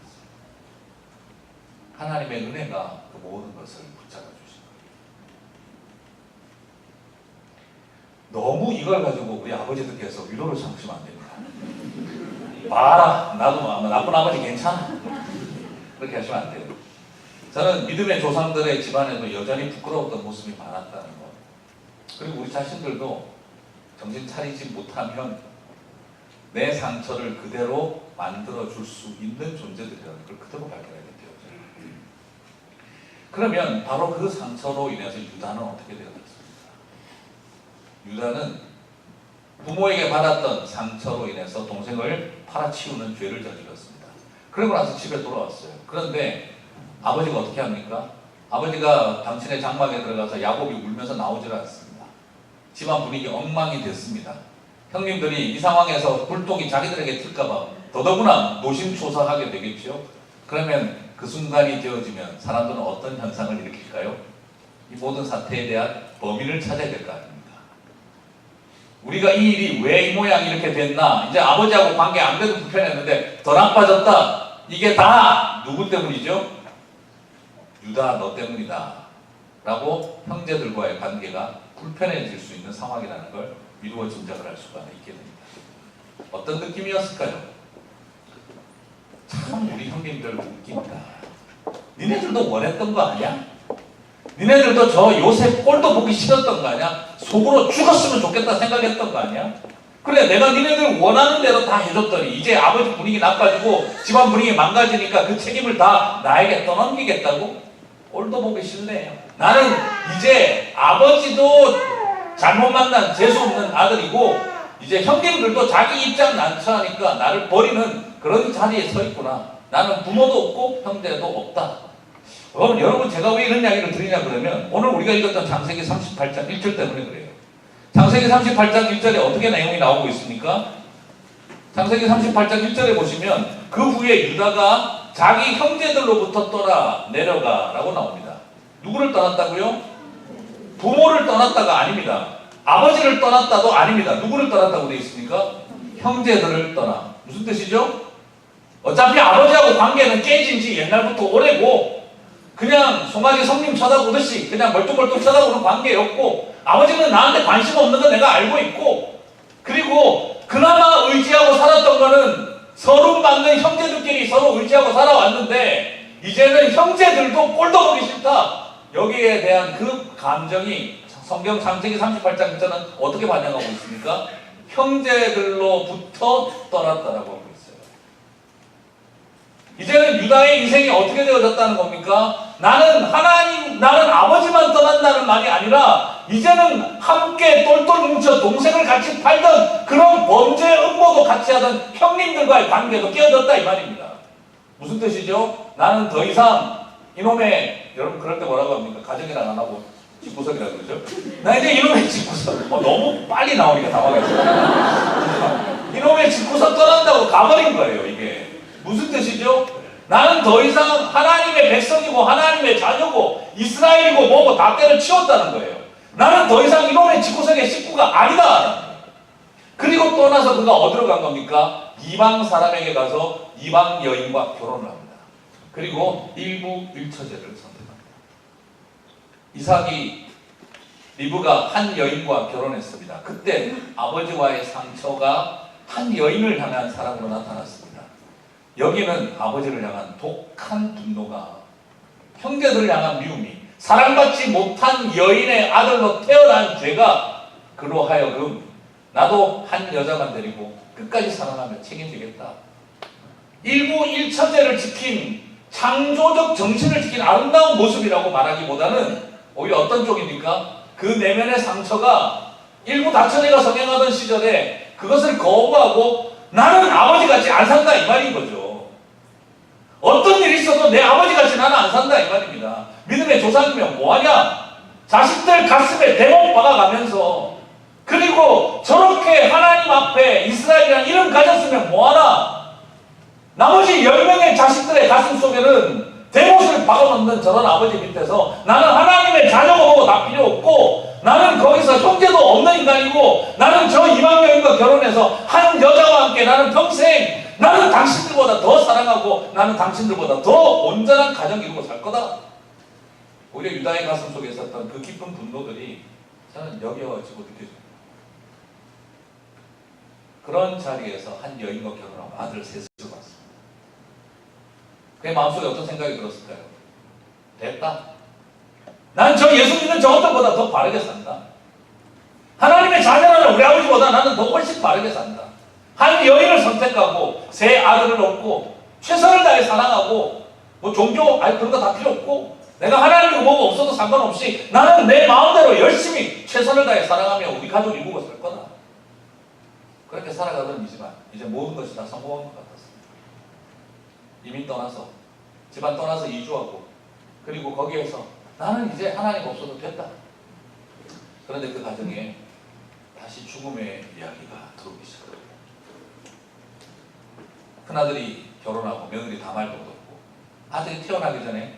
하나님의 은혜가 그 모든 것을 붙잡아 주신 거예요. 너무 이걸 가지고 우리 아버지들께서 위로를 삼으시면 안 됩니다. 봐라, 나도 나쁜 아버지 괜찮아. 그렇게 하시면 안 돼요. 저는 믿음의 조상들의 집안에도 여전히 부끄러웠던 모습이 많았다는 것. 그리고 우리 자신들도 정신 차리지 못하면 내 상처를 그대로 만들어줄 수 있는 존재들이라는 걸 그대로 발견하게 되어져요. 그러면 바로 그 상처로 인해서 유다는 어떻게 되었습니까? 유다는 부모에게 받았던 상처로 인해서 동생을 팔아치우는 죄를 저질렀습니다. 그러고 나서 집에 돌아왔어요. 그런데 아버지가 어떻게 합니까? 아버지가 당신의 장막에 들어가서 야곱이 울면서 나오질 않습니다. 집안 분위기 엉망이 됐습니다. 형님들이 이 상황에서 불똥이 자기들에게 튈까봐 더더구나 노심초사하게 되겠죠. 그러면 그 순간이 되어지면 사람들은 어떤 현상을 일으킬까요? 이 모든 사태에 대한 범인을 찾아야 될 거 아닙니까? 우리가 이 일이 왜 이 모양이 이렇게 됐나? 이제 아버지하고 관계 안 돼도 불편했는데 더 나빠졌다. 이게 다 누구 때문이죠? 유다 너 때문이다. 라고 형제들과의 관계가 불편해질 수 있는 상황이라는 걸 미루어 짐작을 할 수가 있게 됩니다. 어떤 느낌이었을까요? 참 우리 형님들 웃긴다. 니네들도 원했던 거 아니야? 니네들도 저 요셉 꼴도 보기 싫었던 거 아니야? 속으로 죽었으면 좋겠다 생각했던 거 아니야? 그래 내가 니네들 원하는 대로 다 해줬더니 이제 아버지 분위기 나빠지고 집안 분위기 망가지니까 그 책임을 다 나에게 떠넘기겠다고? 꼴도 보기 싫네요. 나는 이제 아버지도 잘못 만난 재수없는 아들이고 이제 형님들도 자기 입장 난처하니까 나를 버리는 그런 자리에 서 있구나. 나는 부모도 없고 형제도 없다. 여러분 제가 왜 이런 이야기를 드리냐 그러면 오늘 우리가 읽었던 창세기 38장 1절 때문에 그래요. 창세기 38장 1절에 어떻게 내용이 나오고 있습니까? 창세기 38장 1절에 보시면 그 후에 유다가 자기 형제들로부터 떠나 내려가 라고 나옵니다. 누구를 떠났다고요? 부모를 떠났다가 아닙니다. 아버지를 떠났다도 아닙니다. 누구를 떠났다고 되어 있습니까? 형제들을 떠나. 무슨 뜻이죠? 어차피 아버지하고 관계는 깨진 지 옛날부터 오래고 그냥 송아지 성님 쳐다보듯이 그냥 멀뚱멀뚱 쳐다보는 관계였고 아버지는 나한테 관심 없는 거 내가 알고 있고 그리고 그나마 의지하고 살았던 거는 서로 받는 형제들끼리 서로 의지하고 살아왔는데 이제는 형제들도 꼴도 보기 싫다. 여기에 대한 그 감정이 성경 창세기 38장 1절은 어떻게 반영하고 있습니까? 형제들로부터 떠났다라고 하고 있어요. 이제는 유다의 인생이 어떻게 되어졌다는 겁니까? 나는 아버지만 떠난다는 말이 아니라 이제는 함께 똘똘 뭉쳐 동생을 같이 팔던 그런 범죄 음모도 같이 하던 형님들과의 관계도 깨어졌다 이 말입니다. 무슨 뜻이죠? 나는 더 이상 이놈의 여러분 그럴 때 뭐라고 합니까? 가정이랑 안 하고 집구석이라 그러죠? 나 이제 이놈의 집구석 너무 빨리 나오니까 당황했어요. 이놈의 집구석 떠난다고 가버린 거예요. 이게 무슨 뜻이죠? 나는 더 이상 하나님의 백성이고 하나님의 자녀고 이스라엘이고 뭐고 다 때려치웠다는 거예요. 나는 더 이상 이놈의 집구석의 식구가 아니다. 그리고 떠나서 그가 어디로 간 겁니까? 이방 사람에게 가서 이방 여인과 결혼을 합니다. 그리고 일부일처제를 선택합니다. 이삭이 리브가 한 여인과 결혼했습니다. 그때 아버지와의 상처가 한 여인을 향한 사랑으로 나타났습니다. 여기는 아버지를 향한 독한 분노가 형제들을 향한 미움이 사랑받지 못한 여인의 아들로 태어난 죄가 그로 하여금 나도 한 여자만 데리고 끝까지 사랑하며 책임지겠다. 일부일처제를 지킨 창조적 정신을 지킨 아름다운 모습이라고 말하기보다는 오히려 어떤 쪽입니까? 그 내면의 상처가 일부 다처제가 성행하던 시절에 그것을 거부하고 나는 아버지같이 안 산다 이 말인 거죠. 어떤 일이 있어도 내 아버지같이 나는 안 산다 이 말입니다. 믿음의 조상이면 뭐하냐? 자식들 가슴에 대목 박아가면서 그리고 저렇게 하나님 앞에 이스라엘이라는 이름 가졌으면 뭐하나? 나머지 10명의 자식들의 가슴 속에는 대못을 박아놓는 저런 아버지 밑에서 나는 하나님의 자녀가 보고 다 필요 없고 나는 거기서 형제도 없는 인간이고 나는 저 이방 여인과 결혼해서 한 여자와 함께 나는 평생 나는 당신들보다 더 사랑하고 나는 당신들보다 더 온전한 가정 이루고 살 거다. 오히려 유다의 가슴 속에 있었던 그 깊은 분노들이 저는 여겨지고 느껴집니다. 그런 자리에서 한 여인과 결혼하고 아들 셋을 낳았습니다. 그의 마음속에 어떤 생각이 들었을까요? 됐다. 난 저 예수 믿는 저것들보다 더 바르게 산다. 하나님의 자녀라는 우리 아버지보다 나는 더 훨씬 바르게 산다. 한 여인을 선택하고 세 아들을 얻고 최선을 다해 사랑하고 뭐 종교 그런 거 다 필요 없고 내가 하나님이고 뭐고 없어도 상관없이 나는 내 마음대로 열심히 최선을 다해 사랑하며 우리 가족 이루고 살 거다. 그렇게 살아가던 이지만 이제 모든 것이 다 성공한 것 같았습니다. 이민 떠나서 집안 떠나서 이주하고 그리고 거기에서 나는 이제 하나님 없어도 됐다. 그런데 그 가정에 다시 죽음의 이야기가 들어오기 시작합니다. 큰아들이 결혼하고 며느리 다 말도 없고 아들이 태어나기 전에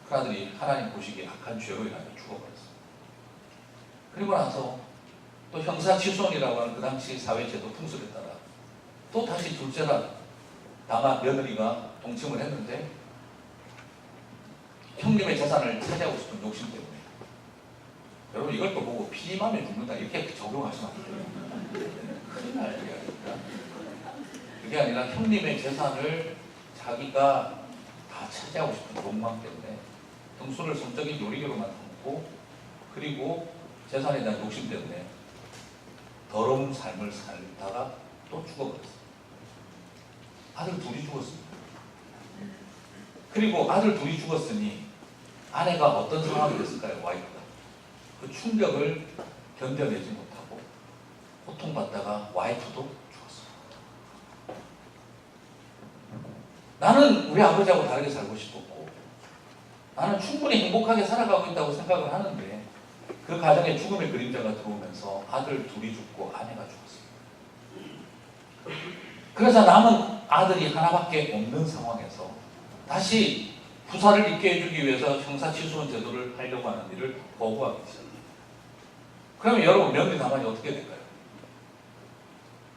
큰아들이 하나님 보시기에 악한 죄로 인하여 죽어버렸습니다. 그리고 나서 또 형사취손이라고 하는 그 당시 사회제도 풍습에 따라 또 다시 둘째라 다만 며느리가 동침을 했는데 형님의 재산을 차지하고 싶은 욕심 때문에 여러분 이걸 또 보고 피임하면 죽는다 이렇게 적용하시면 안 돼요. 큰일 날 얘기입니다. 그게 아니라 형님의 재산을 자기가 다 차지하고 싶은 욕망 때문에 등수를 성적인 요리개로만 삼고 그리고 재산에 대한 욕심 때문에 더러운 삶을 살다가 또 죽어버렸어요. 아들 둘이 죽었습니다. 그리고 아들 둘이 죽었으니 아내가 어떤 상황이 됐을까요? 와이프가 그 충격을 견뎌내지 못하고 고통받다가 와이프도 죽었어요. 나는 우리 아버지하고 다르게 살고 싶었고 나는 충분히 행복하게 살아가고 있다고 생각을 하는데 그 가정에 죽음의 그림자가 들어오면서 아들 둘이 죽고 아내가 죽었어요. 그래서 남은 아들이 하나밖에 없는 상황에서 다시 부사를 있게 해주기 위해서 형사치수원 제도를 하려고 하는 일을 거부하기 시작합니다. 그러면 여러분 며느리 나만이 어떻게 될까요?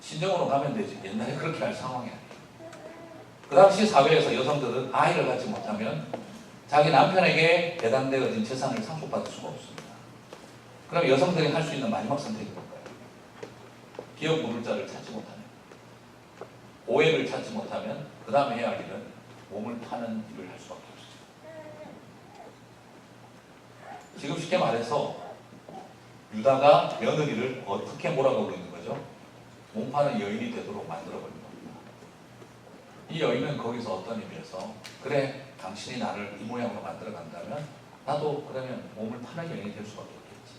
친정으로 가면 되지. 옛날에 그렇게 할 상황이 아니에요. 그 당시 사회에서 여성들은 아이를 갖지 못하면 자기 남편에게 배당되어진 재산을 상속받을 수가 없습니다. 그럼 여성들이 할 수 있는 마지막 선택이 뭘까요? 기업 물자를 찾지 못하면, 오해를 찾지 못하면 그 다음에 해야 할 일은 몸을 파는 일을 할 수밖에 없어요. 지금 쉽게 말해서 유다가 며느리를 어떻게 몰아가고 있는 거죠? 몸 파는 여인이 되도록 만들어버린 겁니다. 이 여인은 거기서 어떤 의미에서 그래 당신이 나를 이 모양으로 만들어 간다면 나도 그러면 몸을 파는 여인이 될 수밖에 없겠지.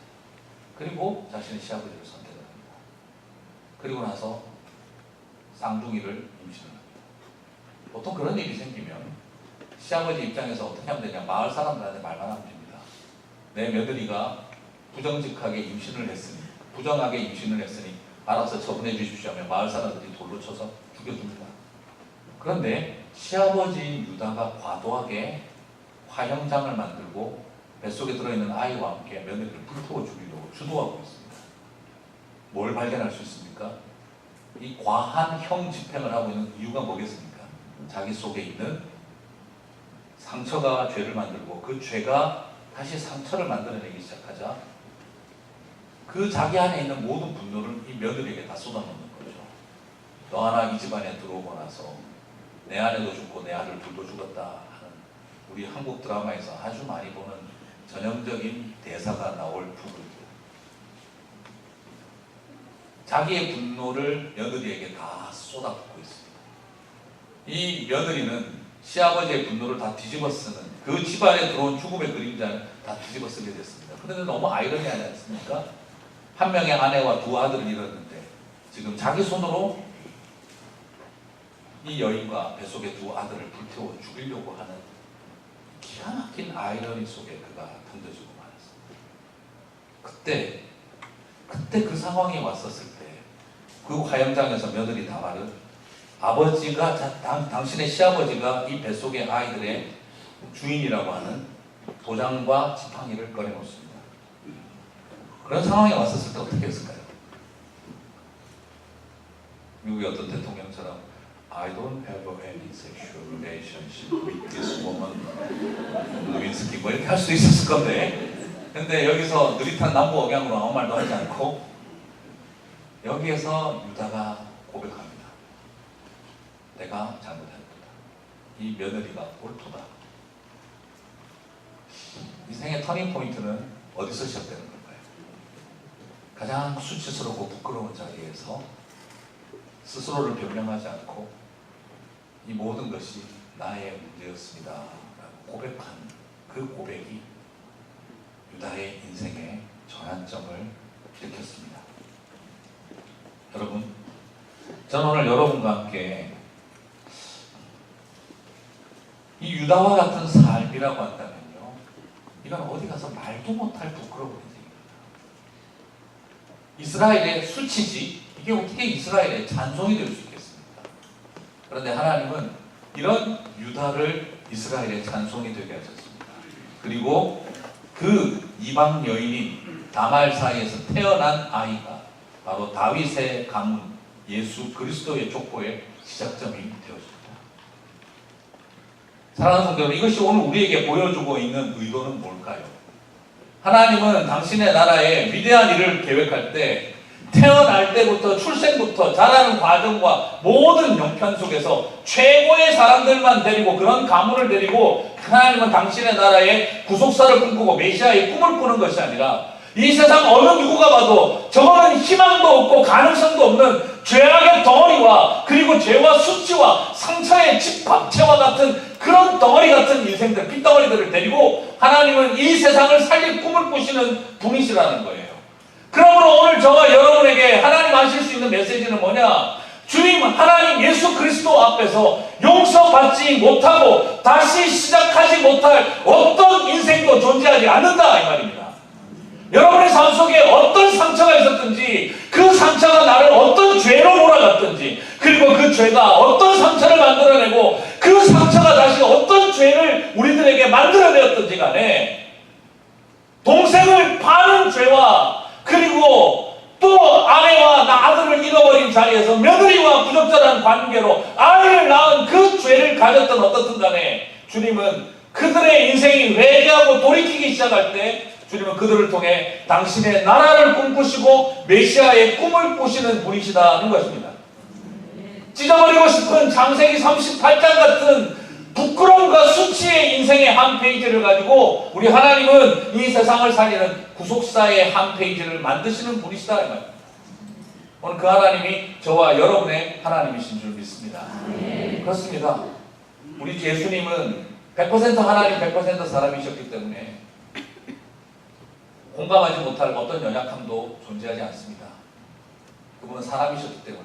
그리고 자신의 시아버지를 선택을 합니다. 그리고 나서 쌍둥이를 임신을 합니다. 보통 그런 일이 생기면 시아버지 입장에서 어떻게 하면 되냐, 마을 사람들한테 말만 하면 됩니다. 내 며느리가 부정직하게 임신을 했으니, 부정하게 임신을 했으니 알아서 처분해 주십시오 하면 마을 사람들이 돌로 쳐서 죽여줍니다. 그런데 시아버지 유다가 과도하게 화형장을 만들고 뱃속에 들어있는 아이와 함께 며느리를 불태워 죽이려고 주도하고 있습니다. 뭘 발견할 수 있습니까? 이 과한 형 집행을 하고 있는 이유가 뭐겠습니까? 자기 속에 있는 상처가 죄를 만들고 그 죄가 다시 상처를 만들어내기 시작하자 그 자기 안에 있는 모든 분노를 이 며느리에게 다 쏟아놓는 거죠. 너 하나 이 집안에 들어오고 나서 내 아내도 죽고 내 아들 둘도 죽었다 하는 우리 한국 드라마에서 아주 많이 보는 전형적인 대사가 나올 부분입니다. 자기의 분노를 며느리에게 다 쏟아붓고 있습니다. 이 며느리는 시아버지의 분노를 다 뒤집어 쓰는 그 집안에 들어온 죽음의 그림자는 다 뒤집어 쓰게 됐습니다. 그런데 너무 아이러니하지 않습니까? 한 명의 아내와 두 아들을 잃었는데 지금 자기 손으로 이 여인과 뱃속의 두 아들을 불태워 죽이려고 하는 기가 막힌 아이러니 속에 그가 던져지고 말았습니다. 그때 그 상황이 왔었을 때 그 화영장에서 며느리 다말은 아버지가 당신의 시아버지가 이 뱃속의 아이들의 주인이라고 하는 도장과 지팡이를 꺼내놓습니다. 그런 상황이 왔었을 때 어떻게 했을까요? 미국의 어떤 대통령처럼 I don't have any sexual relationship with this woman, 루인스키 뭐 이렇게 할 수 있었을 건데, 근데 여기서 느릿한 남부 억양으로 아무 말도 하지 않고 여기에서 유다가 고백합니다. 내가 잘못했다. 이 며느리가 옳도다. 인생의 터닝 포인트는 어디서 시작되는 걸까요? 가장 수치스럽고 부끄러운 자리에서 스스로를 변명하지 않고 이 모든 것이 나의 문제였습니다 라고 고백한 그 고백이 유다의 인생의 전환점을 일으켰습니다. 여러분, 저는 오늘 여러분과 함께 이 유다와 같은 삶이라고 한다면요, 이건 어디 가서 말도 못할 부끄러운 인생입니다. 이스라엘의 수치지, 이게 어떻게 이스라엘의 잔송이 될 수 있겠습니까? 그런데 하나님은 이런 유다를 이스라엘의 잔송이 되게 하셨습니다. 그리고 그 이방 여인인 다말 사이에서 태어난 아이가 바로 다윗의 가문 예수 그리스도의 족보의 시작점이 되었습니다. 사랑하는 성도 여러분, 이것이 오늘 우리에게 보여주고 있는 의도는 뭘까요? 하나님은 당신의 나라에 위대한 일을 계획할 때 태어날 때부터 출생부터 자라는 과정과 모든 형편 속에서 최고의 사람들만 데리고, 그런 가문을 데리고 하나님은 당신의 나라의 구속사를 꿈꾸고 메시아의 꿈을 꾸는 것이 아니라 이 세상 어느 누구가 봐도 저거는 희망도 없고 가능성도 없는 죄악의 덩어리와 그리고 죄와 수치와 상처의 집합체와 같은 그런 덩어리 같은 인생들, 핏덩어리들을 데리고 하나님은 이 세상을 살릴 꿈을 꾸시는 분이시라는 거예요. 그러므로 오늘 저와 여러분에게 하나님 하실 수 있는 메시지는 뭐냐? 주님 하나님 예수 그리스도 앞에서 용서받지 못하고 다시 시작하지 못할 어떤 인생도 존재하지 않는다 이 말입니다. 여러분의 삶 속에 어떤 상처가 있었든지 그 상처가 나를 어떤 죄로 몰아갔든지 그리고 그 죄가 어떤 상처를 만들어내고 그 상처가 다시 어떤 죄를 우리들에게 만들어내었든지 간에 동생을 파는 죄와 그리고 또 아내와 아들을 잃어버린 자리에서 며느리와 부적절한 관계로 아이를 낳은 그 죄를 가졌던 어떻든 간에 주님은 그들의 인생이 회개하고 돌이키기 시작할 때 주님은 그들을 통해 당신의 나라를 꿈꾸시고 메시아의 꿈을 꾸시는 분이시다는 것입니다. 찢어버리고 싶은 창세기 38장 같은 부끄러움과 수치의 인생의 한 페이지를 가지고 우리 하나님은 이 세상을 살리는 구속사의 한 페이지를 만드시는 분이시다 이 말입니다. 오늘 그 하나님이 저와 여러분의 하나님이신 줄 믿습니다. 그렇습니다. 우리 예수님은 100% 하나님 100% 사람이셨기 때문에 공감하지 못할 어떤 연약함도 존재하지 않습니다. 그분은 사람이셨기 때문에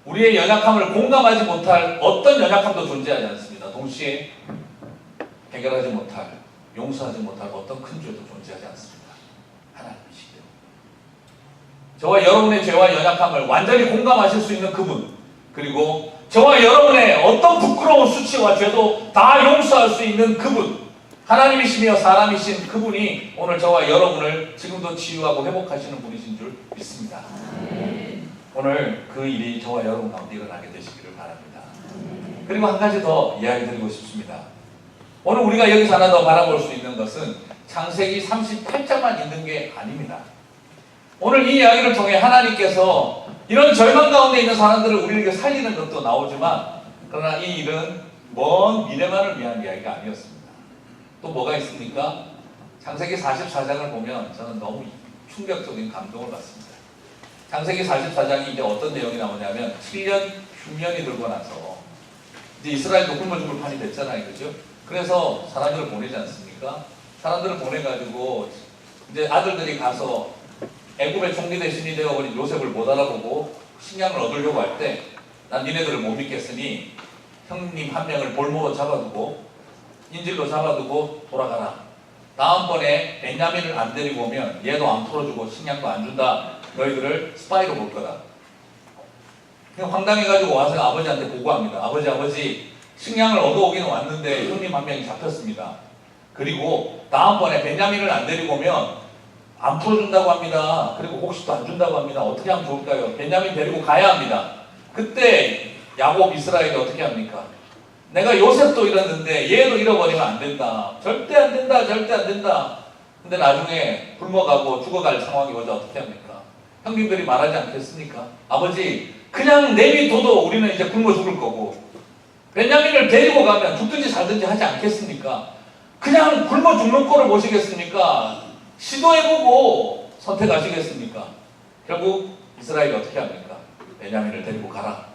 우리의 연약함을 공감하지 못할 어떤 연약함도 존재하지 않습니다. 동시에 해결하지 못할, 용서하지 못할 어떤 큰 죄도 존재하지 않습니다. 하나님이시기 때문에 저와 여러분의 죄와 연약함을 완전히 공감하실 수 있는 그분, 그리고 저와 여러분의 어떤 부끄러운 수치와 죄도 다 용서할 수 있는 그분, 하나님이시며 사람이신 그분이 오늘 저와 여러분을 지금도 치유하고 회복하시는 분이신 줄 믿습니다. 오늘 그 일이 저와 여러분 가운데 일어나게 되시기를 바랍니다. 그리고 한 가지 더 이야기 드리고 싶습니다. 오늘 우리가 여기서 하나 더 바라볼 수 있는 것은 창세기 38장만 있는 게 아닙니다. 오늘 이 이야기를 통해 하나님께서 이런 절망 가운데 있는 사람들을 우리에게 살리는 것도 나오지만 그러나 이 일은 먼 미래만을 위한 이야기가 아니었습니다. 또 뭐가 있습니까? 창세기 44장을 보면 저는 너무 충격적인 감동을 받습니다. 창세기 44장이 이제 어떤 내용이 나오냐면 7년 흉년이 들고 나서 이제 이스라엘도 굶어 죽을 판이 됐잖아요. 그죠? 그래서 사람들을 보내지 않습니까? 사람들을 보내가지고 이제 아들들이 가서 애굽의 총리 대신이 되어버린 요셉을 못 알아보고 식량을 얻으려고 할 때 난 니네들을 못 믿겠으니 형님 한 명을 볼모로 잡아두고 인질로 잡아두고 돌아가라. 다음번에 베냐민을 안 데리고 오면 얘도 안 풀어주고 식량도 안 준다. 너희들을 스파이로 볼 거다. 그냥 황당해가지고 와서 아버지한테 보고합니다. 아버지 식량을 얻어오기는 왔는데 형님 한 명이 잡혔습니다. 그리고 다음번에 베냐민을 안 데리고 오면 안 풀어준다고 합니다. 그리고 곡식도 안 준다고 합니다. 어떻게 하면 좋을까요? 베냐민 데리고 가야 합니다. 그때 야곱 이스라엘이 어떻게 합니까? 내가 요셉도 잃었는데 얘도 잃어버리면 안 된다. 절대 안 된다. 절대 안 된다. 근데 나중에 굶어가고 죽어갈 상황이 오자 어떻게 합니까? 형님들이 말하지 않겠습니까? 아버지 그냥 내비둬도 우리는 이제 굶어 죽을 거고 베냐민을 데리고 가면 죽든지 살든지 하지 않겠습니까? 그냥 굶어 죽는 꼴을 보시겠습니까? 시도해보고 선택하시겠습니까? 결국 이스라엘이 어떻게 합니까? 베냐민을 데리고 가라.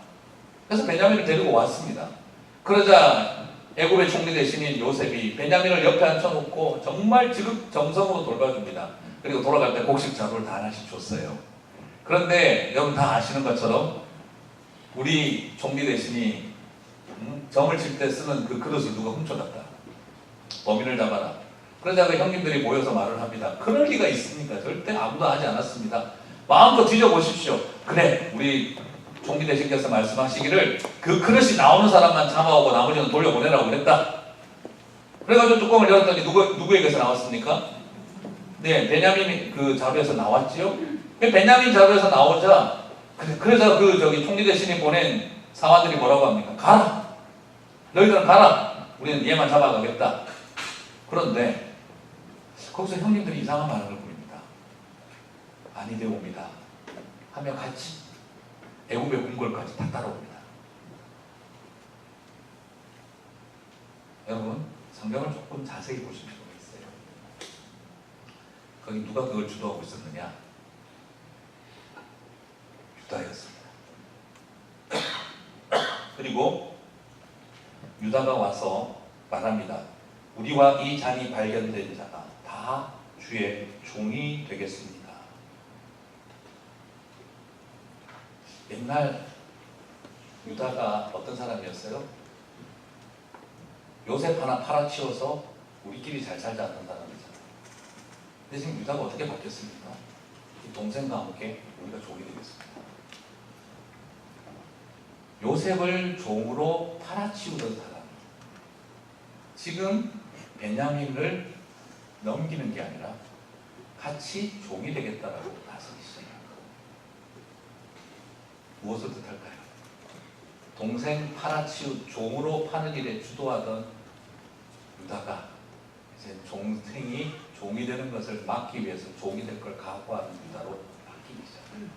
그래서 베냐민을 데리고 왔습니다. 그러자 애굽의 총리 대신인 요셉이 베냐민을 옆에 앉혀놓고 정말 지극정성으로 돌봐줍니다. 그리고 돌아갈 때 곡식 자루를 다 하나씩 줬어요. 그런데 여러분 다 아시는 것처럼 우리 총리 대신이 점을 칠 때 쓰는 그 그릇을 누가 훔쳐갔다. 범인을 잡아라. 그러자 그 형님들이 모여서 말을 합니다. 그럴 리가 있습니까? 절대 아무도 하지 않았습니다. 마음껏 뒤져보십시오. 그래 우리 총리 대신께서 말씀하시기를 그 그릇이 나오는 사람만 잡아오고 나머지는 돌려보내라고 그랬다. 그래가지고 뚜껑을 열었더니 누구에게서 나왔습니까? 네, 베냐민 그 자루에서 나왔지요. 베냐민 자루에서 나오자 그래서 그 총리 대신이 보낸 사관들이 뭐라고 합니까? 가라. 너희들은 가라. 우리는 얘만 잡아가겠다. 그런데 거기서 형님들이 이상한 반응을 보입니다. 아니 되옵니다. 하며 같이 애굽의 궁궐까지 다 따라옵니다. 여러분 성경을 조금 자세히 보실 필요가 있어요. 거기 누가 그걸 주도하고 있었느냐? 유다였습니다. 그리고 유다가 와서 말합니다. 우리와 이 잔이 발견된 자가 다 주의 종이 되겠습니다. 옛날 유다가 어떤 사람이었어요? 요셉 하나 팔아치워서 우리끼리 잘 살자 하는 사람이잖아요. 근데 지금 유다가 어떻게 바뀌었습니까? 이 동생과 함께 우리가 종이 되겠습니다. 요셉을 종으로 팔아치우던 사람, 지금 베냐민을 넘기는 게 아니라 같이 종이 되겠다라고 나서기 시작합니다. 무엇을 뜻할까요? 동생 종으로 파는 일에 주도하던 유다가 이제 동생이 종이 되는 것을 막기 위해서 종이 될 걸 각오하는 유다로 바뀌기 시작합니다.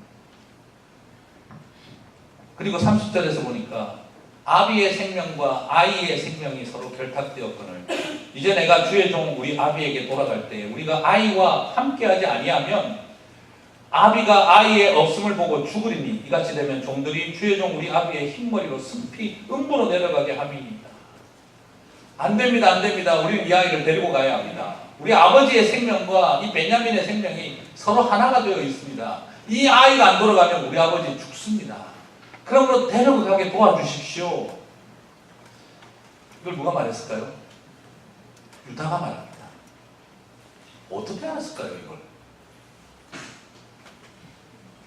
그리고 30절에서 보니까 아비의 생명과 아이의 생명이 서로 결탁되었거늘 이제 내가 주의 종 우리 아비에게 돌아갈 때 우리가 아이와 함께하지 아니하면 아비가 아이의 없음을 보고 죽으리니 이같이 되면 종들이 주의 종 우리 아비의 흰머리로 습히 음부로 내려가게 함이니이다. 안됩니다. 안됩니다. 우리 이 아이를 데리고 가야 합니다. 우리 아버지의 생명과 이 베냐민의 생명이 서로 하나가 되어 있습니다. 이 아이가 안 돌아가면 우리 아버지 죽습니다. 그러므로 데려가게 도와주십시오. 이걸 누가 말했을까요? 유다가 말합니다. 어떻게 알았을까요, 이걸?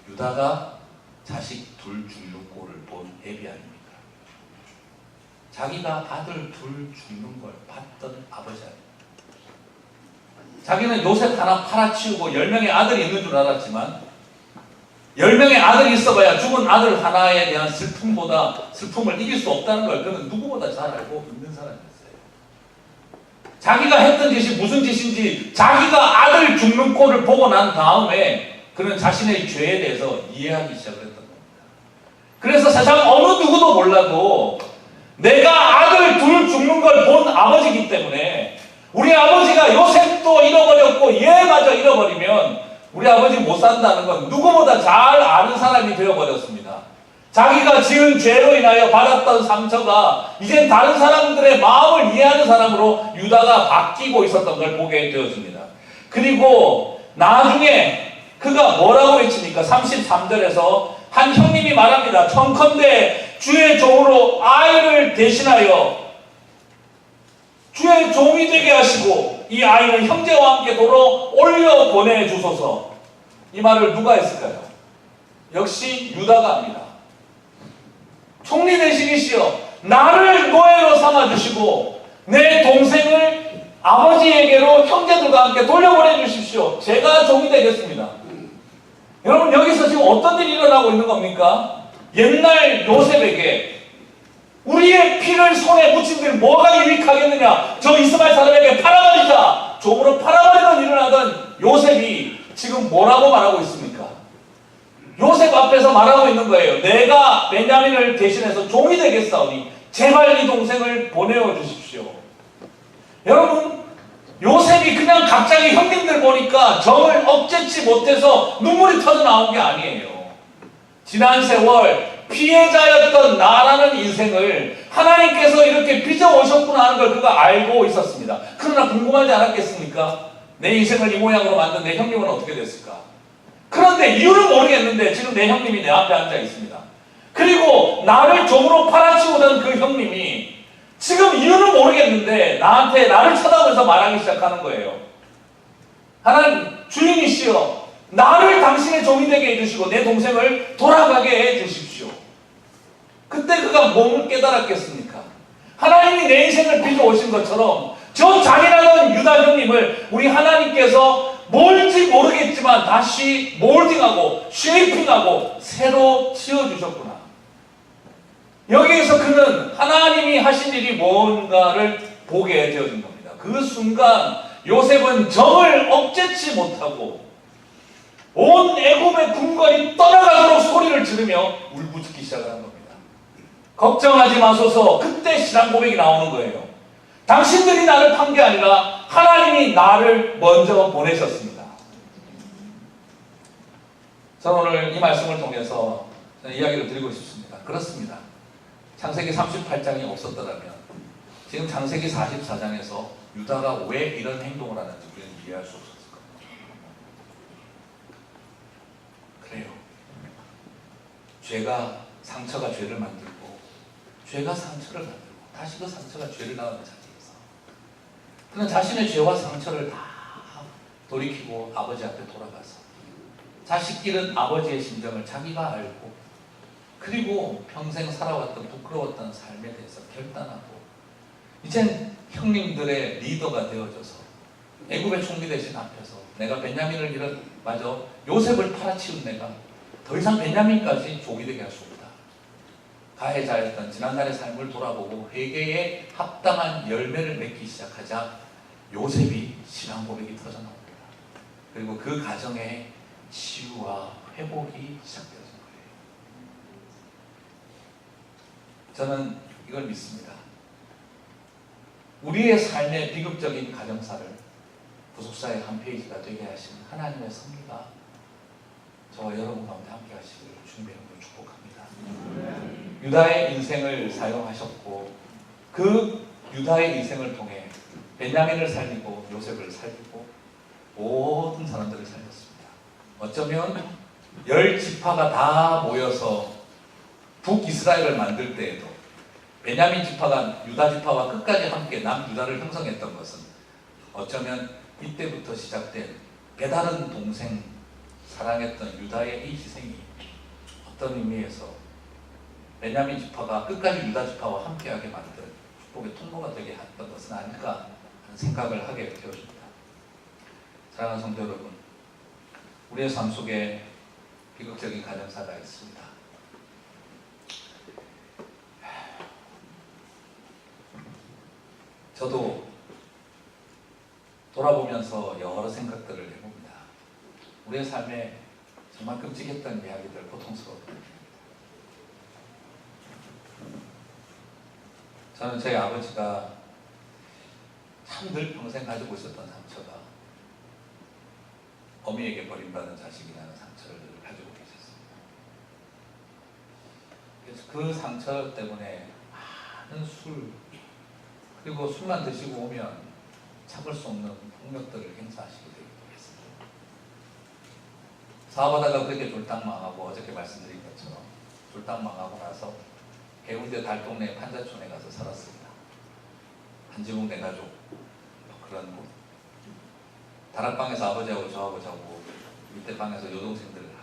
유다가 자식 둘 죽는 꼴을 본 애비 아닙니까? 자기가 아들 둘 죽는 걸 봤던 아버지 아닙니까? 자기는 요셉 하나 팔아치우고 10명의 아들이 있는 줄 알았지만 10명의 아들이 있어봐야 죽은 아들 하나에 대한 슬픔을 이길 수 없다는 걸 그는 누구보다 잘 알고 있는 사람이었어요. 자기가 했던 짓이 무슨 짓인지 자기가 아들 죽는 꼴을 보고 난 다음에 그는 자신의 죄에 대해서 이해하기 시작했던 겁니다. 그래서 세상 어느 누구도 몰라도 내가 아들 둘 죽는 걸 본 아버지이기 때문에 우리 아버지가 요셉도 잃어버렸고 얘마저 잃어버리면 우리 아버지 못 산다는 건 누구보다 잘 아는 사람이 되어버렸습니다. 자기가 지은 죄로 인하여 받았던 상처가 이젠 다른 사람들의 마음을 이해하는 사람으로 유다가 바뀌고 있었던 걸 보게 되었습니다. 그리고 나중에 그가 뭐라고 외칩니까? 33절에서 한 형님이 말합니다. 청컨대 주의 종으로 아이를 대신하여 주의 종이 되게 하시고 이 아이를 형제와 함께 도로 올려 보내주소서. 이 말을 누가 했을까요? 역시 유다가 합니다. 총리 대신이시여 나를 노예로 삼아주시고 내 동생을 아버지에게로 형제들과 함께 돌려보내주십시오. 제가 종이 되겠습니다. 여러분 여기서 지금 어떤 일이 일어나고 있는 겁니까? 옛날 요셉에게 우리의 피를 손에 묻힌 들 뭐가 유익하겠느냐? 저 이스마엘 사람에게 팔아버리자! 종으로 팔아버리던 일어나던 요셉이 지금 뭐라고 말하고 있습니까? 요셉 앞에서 말하고 있는 거예요. 내가 베냐민을 대신해서 종이 되겠사오니 제발 이 동생을 보내어 주십시오. 여러분 요셉이 그냥 갑자기 형님들 보니까 정을 억제치 못해서 눈물이 터져 나온 게 아니에요. 지난 세월 피해자였던 나라는 인생을 하나님께서 이렇게 빚어오셨구나 하는 걸 그가 알고 있었습니다. 그러나 궁금하지 않았겠습니까? 내 인생을 이 모양으로 만든 내 형님은 어떻게 됐을까? 그런데 이유는 모르겠는데 지금 내 형님이 내 앞에 앉아 있습니다. 그리고 나를 종으로 팔아치우던 그 형님이 지금 이유는 모르겠는데 나를 쳐다보면서 말하기 시작하는 거예요. 하나님 주인이시여 나를 당신의 종이 되게 해주시고 내 동생을 돌아가게 해주십시오. 그때 그가 몸을 깨달았겠습니까? 하나님이 내 인생을 빚어오신 것처럼 저 잔인하던 유다 형님을 우리 하나님께서 뭘지 모르겠지만 다시 몰딩하고 쉐이핑하고 새로 지어주셨구나. 여기에서 그는 하나님이 하신 일이 뭔가를 보게 되어진 겁니다. 그 순간 요셉은 정을 억제치 못하고 온 애굽의 궁궐이 떠나가도록 소리를 지르며 울부짖기 시작을 한 겁니다. 걱정하지 마소서. 그때 신앙 고백이 나오는 거예요. 당신들이 나를 판 게 아니라 하나님이 나를 먼저 보내셨습니다. 저는 오늘 이 말씀을 통해서 저는 이야기를 드리고 싶습니다. 그렇습니다. 창세기 38장이 없었더라면 지금 창세기 44장에서 유다가 왜 이런 행동을 하는지 우리는 이해할 수 없었을 겁니다. 그래요. 상처가 죄를 만들고 죄가 상처를 만들고 다시 그 상처가 죄를 낳는 자리에서 그는 자신의 죄와 상처를 다 돌이키고 아버지 앞에 돌아가서 자식들은 아버지의 심정을 자기가 알고 그리고 평생 살아왔던 부끄러웠던 삶에 대해서 결단하고 이젠 형님들의 리더가 되어져서 애굽의 총리 대신 앞에서 내가 베냐민을 요셉을 팔아치운 내가 더 이상 베냐민까지 족이 되게 할 수 없다. 가해자였던 지난날의 삶을 돌아보고 회개에 합당한 열매를 맺기 시작하자 요셉이 신앙 고백이 터져 나옵니다. 그리고 그 가정에 치유와 회복이 시작되어진 거예요. 저는 이걸 믿습니다. 우리의 삶의 비극적인 가정사를 구속사의 한 페이지가 되게 하신 하나님의 섭리가 저와 여러분 가운데 함께 하시기를 주님의 이름으로 축복합니다. 유다의 인생을 사용하셨고 그 유다의 인생을 통해 베냐민을 살리고 요셉을 살리고 모든 사람들을 살렸습니다. 어쩌면 10지파가 다 모여서 북이스라엘을 만들 때에도 베냐민 지파가 유다 지파와 끝까지 함께 남유다를 형성했던 것은 어쩌면 이때부터 시작된 배다른 동생 사랑했던 유다의 이 희생이 어떤 의미에서 베냐민 지파가 끝까지 유다 지파와 함께하게 만든 축복의 통로가 되게 했던 것은 아닐까 하는 생각을 하게 되어집니다. 사랑하는 성도 여러분, 우리의 삶 속에 비극적인 가정사가 있습니다. 저도 돌아보면서 여러 생각들을 해봅니다. 우리의 삶에 정말 끔찍했던 이야기들, 고통스러웠던 이야기들. 저는 저희 아버지가 참 늘 평생 가지고 있었던 상처가 어미에게 버림받은 자식이라는 상처를 가지고 계셨습니다. 그래서 그 상처 때문에 많은 술, 그리고 술만 드시고 오면 참을 수 없는 폭력들을 행사하시게 되기도 했습니다. 사업하다가 그렇게 졸딱 망하고 어저께 말씀드린 것처럼 졸딱 망하고 나서 해운대 달동네 판자촌에 가서 살았습니다. 한지붕 내 가족 그런 곳. 다락방에서 아버지하고 저하고 자고 밑에 방에서 여동생들하고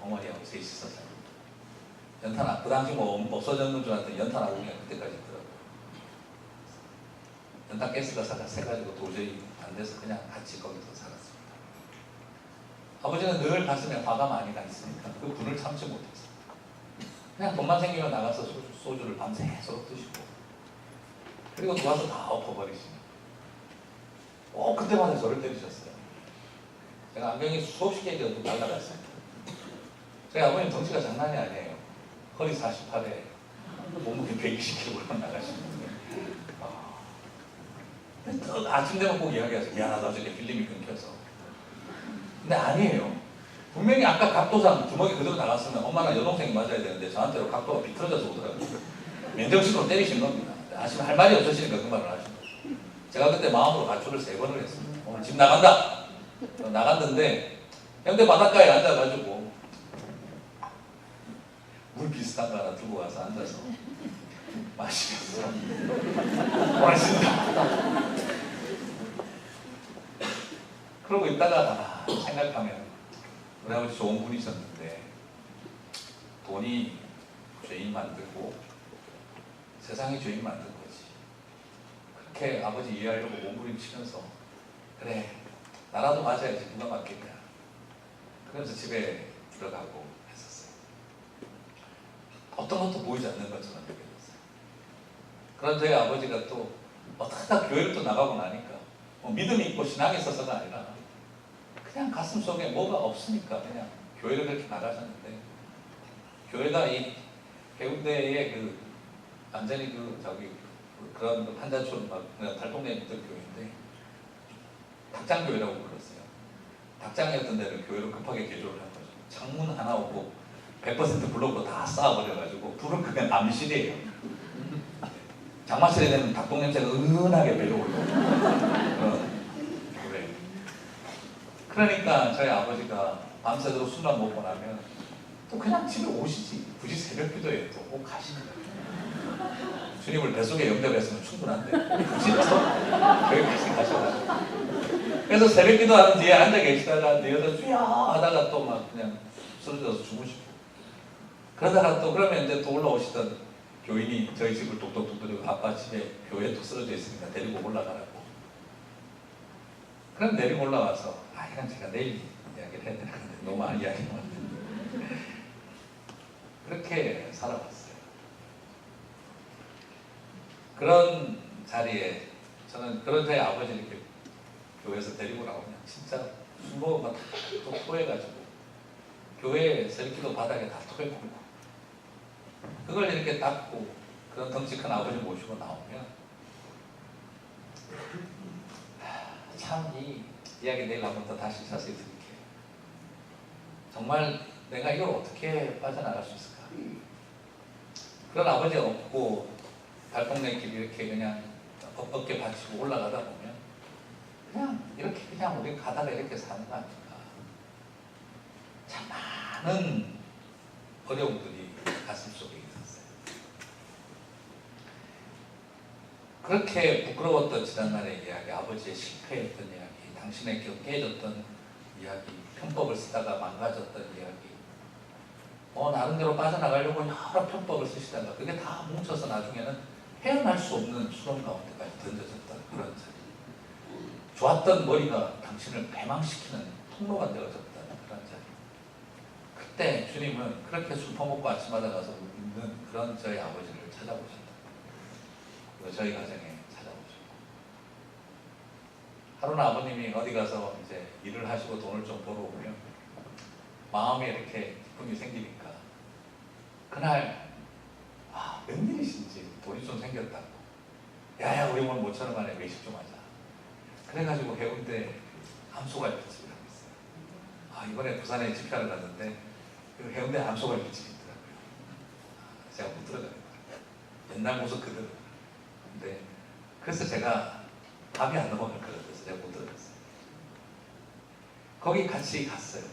어머니하고 셋이서 자고 연탄 그 당시 뭐 없어졌는 줄 알았더니 연탄 아궁이가 그때까지 있더라고요. 연탄 가스가 새가지고 도저히 안 돼서 그냥 같이 거기서 살았습니다. 아버지는 늘 가슴에 화가 많이 나 있으니까 그 분을 참지 못했어요. 그냥 돈만 생기면 나가서 소주를 밤새도록 드시고 그리고 들어와서 다 엎어버리시고 그때마다 저를 때리셨어요. 제가 안경이 수없이 개지어도 날라갔어요. 저희 아버님 덩치가 장난이 아니에요. 허리 48에 몸무게 120kg 나가시는데 아침 되면 꼭 이야기하세요. 미안하다 어저께 필름이 끊겨서. 근데 아니에요. 분명히 아까 각도상 주먹이 그대로 나갔으면 엄마랑 여동생이 맞아야 되는데 저한테로 각도가 비틀어져서 오더라고요. 맨정신으로 때리신 겁니다. 아시면 할 말이 없으시니까 그 말을 하신 거죠. 제가 그때 마음으로 가출을 3번을 했습니다. 오늘 집 나간다! 나갔는데 현대 바닷가에 앉아가지고 물 비슷한 거 하나 들고 와서 앉아서 마시면서 고맙습니다. 그러고 있다가 생각하면 우리 아버지 좋은 분이셨는데 돈이 죄인 만들고 세상이 죄인 만든 거지. 그렇게 아버지 이해하려고 몸부림치면서 그래 나라도 맞아야지 누가 맞겠냐. 그래서 집에 들어가고 했었어요. 어떤 것도 보이지 않는 것처럼 느껴졌어요. 그런 저희 아버지가 또 어떡하다 교회를 또 나가고 나니까 믿음이 있고 신앙이 있어서가 아니라 그냥 가슴 속에 뭐가 없으니까 그냥 교회를 그렇게 나가셨는데 교회가 이 해운대에 완전히 그런 판자촌 달동네에 있던 교회인데 닭장교회라고 불렀어요. 닭장이었던 데를 교회로 급하게 개조를 한 거죠. 창문 하나 없고 100% 블록으로 다 쌓아버려가지고 불을 끄면 암실이에요. 장마철에 되면 닭똥 냄새가 은은하게 배려오고 그래. 그러니까 저희 아버지가 밤새도록 술만 먹고 나면 또 그냥 집에 오시지. 굳이 새벽 기도에 또 꼭 가시는 거예요. 주님을 뱃속에 영접했으면 충분한데 굳이 또 여기까지 가셔가지고. 그래서 새벽 기도하는 뒤에 앉아 계시다가 내 여자 주야 하다가 또 막 그냥 쓰러져서 주무시고, 그러다가 또 그러면 이제 또 올라오시던 교인이 저희 집을 똑똑똑 들이고 아빠 집에 교회 또 쓰러져 있으니까 데리고 올라가라고. 그럼 데리고 올라와서 이건 제가 내일 이야기를 해야 되는데 너무 많이 이야기하면 그렇게 살아왔어요. 그런 자리에 저는 그런 저희 아버지를 이렇게 교회에서 데리고 나오면 진짜 술 먹으면 다 토해가지고 교회 설기도 바닥에 다 토해버리고, 그걸 이렇게 닦고 그런 덩치 큰 아버지 모시고 나오면 참 이 이야기 내일 한번 더 다시 자세히 드릴게요. 정말 내가 이걸 어떻게 빠져나갈 수 있을까? 그런 아버지가 없고 달동네 길 이렇게 그냥 어깨 받치고 올라가다 보면 그냥 이렇게 그냥 우리 가다가 이렇게 사는 거 아닐까? 참 많은 어려움들이 가슴 속에 있었어요. 그렇게 부끄러웠던 지난날의 이야기, 아버지의 실패했던 이야기, 당신의 깨졌던 이야기, 편법을 쓰다가 망가졌던 이야기, 나름대로 빠져나가려고 여러 편법을 쓰시다가 그게 다 뭉쳐서 나중에는 헤어날 수 없는 수렁 가운데까지 던져졌던 그런 자리. 좋았던 머리가 당신을 배망시키는 통로가 되어졌던 그런 자리. 그때 주님은 그렇게 술 퍼먹고 아침마다 가서 있는 그런 저희 아버지를 찾아보셨다. 그리고 저희 가정에 찾아오셨고, 하루는 아버님이 어디 가서 이제 일을 하시고 돈을 좀 벌어오면 마음에 이렇게 기쁨이 생기니까 그날 웬일이신지 돈이 좀 생겼다고, 야야 우리 오늘 모처럼 만에 외식 좀 하자. 그래가지고 해운대 함소갈비집을 하고 있어요. 이번에 부산에 집회를 갔는데 그 해운대 함소갈비집이 있더라고요. 제가 못 들어가요. 옛날 모습 그대로. 근데 그래서 제가 밥이 안 넘어갈 것 같아서 제가 못 들어갔어요. 거기 같이 갔어요.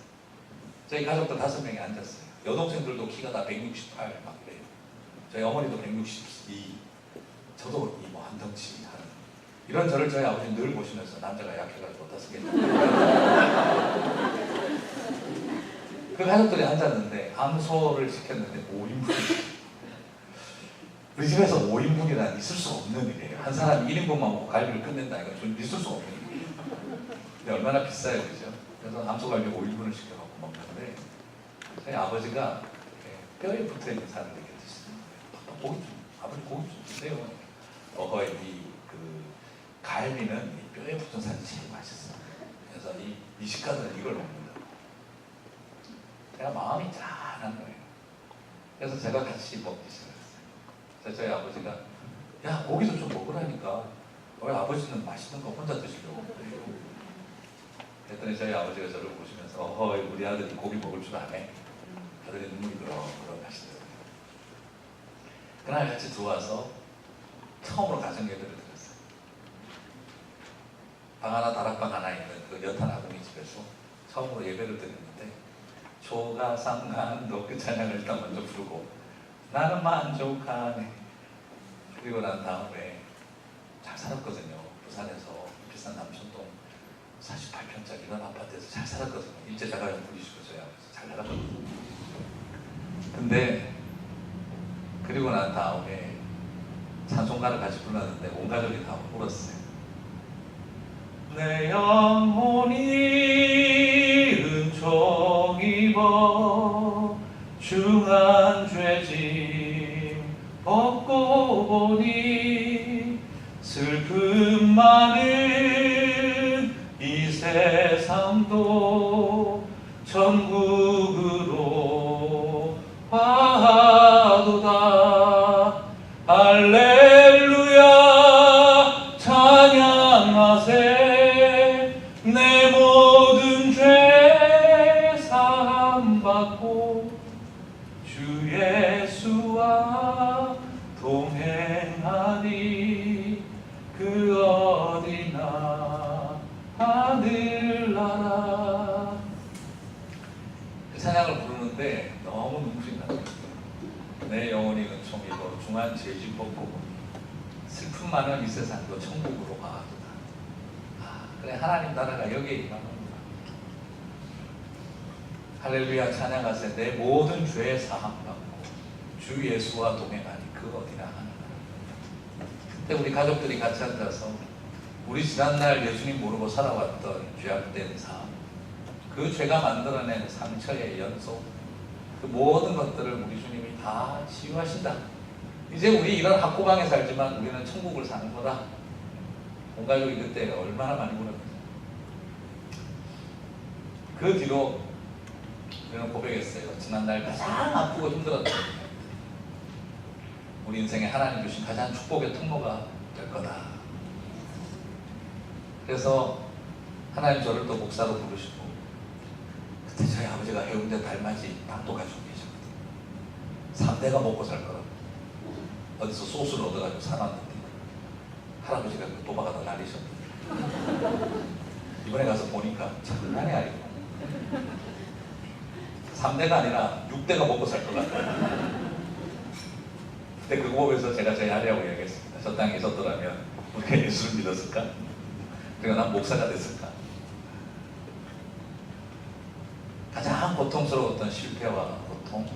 저희 가족들 5명이 앉았어요. 여동생들도 키가 다 168 막 그래요. 저희 어머니도 162, 저도 한 덩치 하는, 이런 저를 저희 아버지는 늘 보시면서 남자가 약해가지고 어디다 쓰겠냐. 그 가족들이 앉았는데 암소를 시켰는데 5인분. 우리 집에서 5인분이란 있을 수 없는 일이에요. 한 사람이 1인분만 먹고 갈비를 끝낸다. 이건 좀 있을 수 없는 일이에요. 근데 얼마나 비싸요, 그죠? 그래서 암소갈비 5인분을 시켜갖고 먹는데 저희 아버지가 뼈에 붙어있는 살을 이렇게 드시는 거예요. 고기 좀, 아버지 고기 좀 드세요. 그 갈비는 이 뼈에 붙은 살이 제일 맛있어. 그래서 이 미식가들은 이걸 먹는다. 제가 마음이 짠한 거예요. 그래서 제가 같이 먹기 시작했어요. 그래서 저희 아버지가 야 고기도 좀 먹으라니까 왜 아버지는 맛있는 거 혼자 드시려고 그래요. 그랬더니 저희 아버지가 저를 보시면서 우리 아들이 고기 먹을 줄 아네. 아들이 눈물이 그렁그렁 하시더라고요. 그날 같이 들어와서 처음으로 가정 예배를 드렸어요. 방 하나 다락방 하나 있는 그 연탄 아궁이 집에서 처음으로 예배를 드렸는데 조가상간도 그 찬양을 일단 먼저 부르고 나는 만족하네. 그리고 난 다음에 잘 살았거든요. 부산에서 비싼 남천동 48평짜리 이런 아파트에서 잘 살았거든요. 일제자가용 부리시고 저희 아버지 잘 살았거든요. 근데 그리고 난 다음에 찬송가를 같이 불렀는데 온 가족이 다 울었어요. 내 영혼이 은총 입어 중한 죄짐 벗고 보니 슬픔 많은 이 세상도 천국으로 화도다. 할렐루야 찬양하세. 내 모든 죄 사함 받 하늘나라. 그 찬양을 부르는데 너무 눈물이 나요. 내 영혼이 근총이고 중한 죄짓 벗고 슬픔 많은 이 세상도 천국으로 가도다. 그래, 하나님 나라가 여기에 임하는구나. 할렐루야 찬양하세. 내 모든 죄 사함받고 주 예수와 동행하니 그 어디나 하나. 그때 우리 가족들이 같이 앉아서 우리 지난날 예수님 모르고 살아왔던 죄악된 삶, 그 죄가 만들어낸 상처의 연속, 그 모든 것들을 우리 주님이 다 치유하신다. 이제 우리 이런 학고강에 살지만 우리는 천국을 사는 거다. 온 가족이 그때 얼마나 많이 울었는지. 그 뒤로 우리는 고백했어요. 지난날 가장 아프고 힘들었던 우리 인생에 하나님 주신 가장 축복의 통로가 될 거다. 그래서 하나님 저를 또 목사로 부르시고, 그때 저희 아버지가 해운대 달맞이 땅도 가지고 계셨거든요. 3대가 먹고 살 거라고. 어디서 소스를 얻어가지고 사놨는데 할아버지가 그 도박하다 날리셨는데 이번에 가서 보니까 장난이 아니고 3대가 아니라 6대가 먹고 살 것 같아요. 그때 그거 보면서 제가 저희 아내하고 이야기했습니다. 저 땅에 있었더라면 우리가 예수를 믿었을까? 그리고 난 목사가 됐을까? 가장 고통스러웠던 실패와 고통,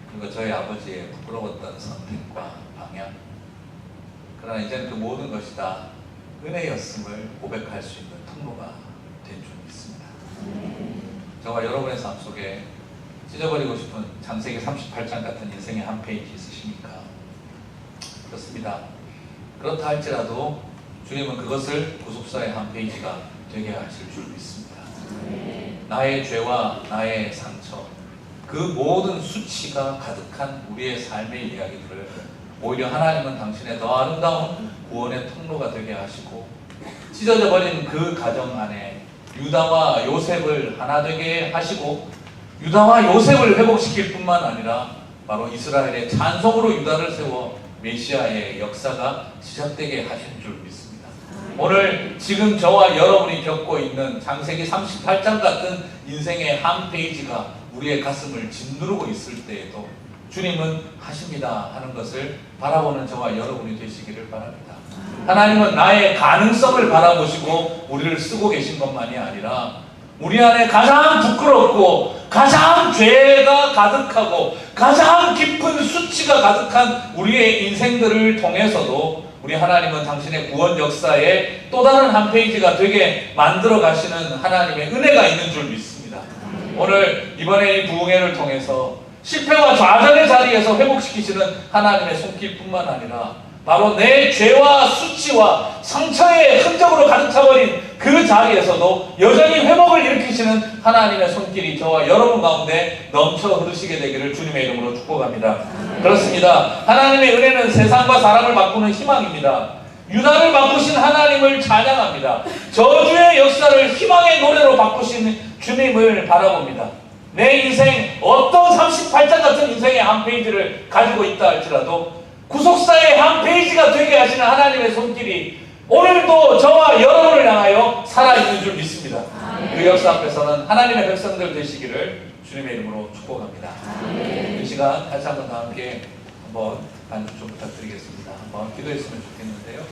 그리고 저희 아버지의 부끄러웠던 선택과 방향. 그러나 이제는 그 모든 것이 다 은혜였음을 고백할 수 있는 통로가 된 줄 믿습니다. 저와 여러분의 삶 속에 찢어버리고 싶은 창세기 38장 같은 인생의 한 페이지 있으십니까? 그렇습니다. 그렇다 할지라도 주님은 그것을 구속사의 한 페이지가 되게 하실 줄 믿습니다. 나의 죄와 나의 상처, 그 모든 수치가 가득한 우리의 삶의 이야기들을 오히려 하나님은 당신의 더 아름다운 구원의 통로가 되게 하시고, 찢어져 버린 그 가정 안에 유다와 요셉을 하나 되게 하시고, 유다와 요셉을 회복시킬 뿐만 아니라 바로 이스라엘의 찬송으로 유다를 세워 메시아의 역사가 시작되게 하신 줄 믿습니다. 오늘 지금 저와 여러분이 겪고 있는 창세기 38장 같은 인생의 한 페이지가 우리의 가슴을 짓누르고 있을 때에도 주님은 하십니다 하는 것을 바라보는 저와 여러분이 되시기를 바랍니다. 하나님은 나의 가능성을 바라보시고 우리를 쓰고 계신 것만이 아니라 우리 안에 가장 부끄럽고 가장 죄가 가득하고 가장 깊은 수치가 가득한 우리의 인생들을 통해서도 우리 하나님은 당신의 구원 역사에 또 다른 한 페이지가 되게 만들어 가시는 하나님의 은혜가 있는 줄 믿습니다. 오늘 이번에 이 부흥회를 통해서 실패와 좌절의 자리에서 회복시키시는 하나님의 손길뿐만 아니라 바로 내 죄와 수치와 상처의 흔적으로 가득 차버린 그 자리에서도 여전히 회복을 일으키시는 하나님의 손길이 저와 여러분 가운데 넘쳐 흐르시게 되기를 주님의 이름으로 축복합니다. 그렇습니다. 하나님의 은혜는 세상과 사람을 바꾸는 희망입니다. 유다를 바꾸신 하나님을 찬양합니다. 저주의 역사를 희망의 노래로 바꾸신 주님을 바라봅니다. 내 인생 어떤 38장 같은 인생의 한 페이지를 가지고 있다 할지라도 구속사의 한 페이지가 되게 하시는 하나님의 손길이 오늘도 저와 여러분을 향하여 살아있는 줄 믿습니다. 그 역사 앞에서는 하나님의 백성들 되시기를 주님의 이름으로 축복합니다. 이 시간 다시 한번 다 함께 한번 반주 좀 부탁드리겠습니다. 한번 기도했으면 좋겠는데요.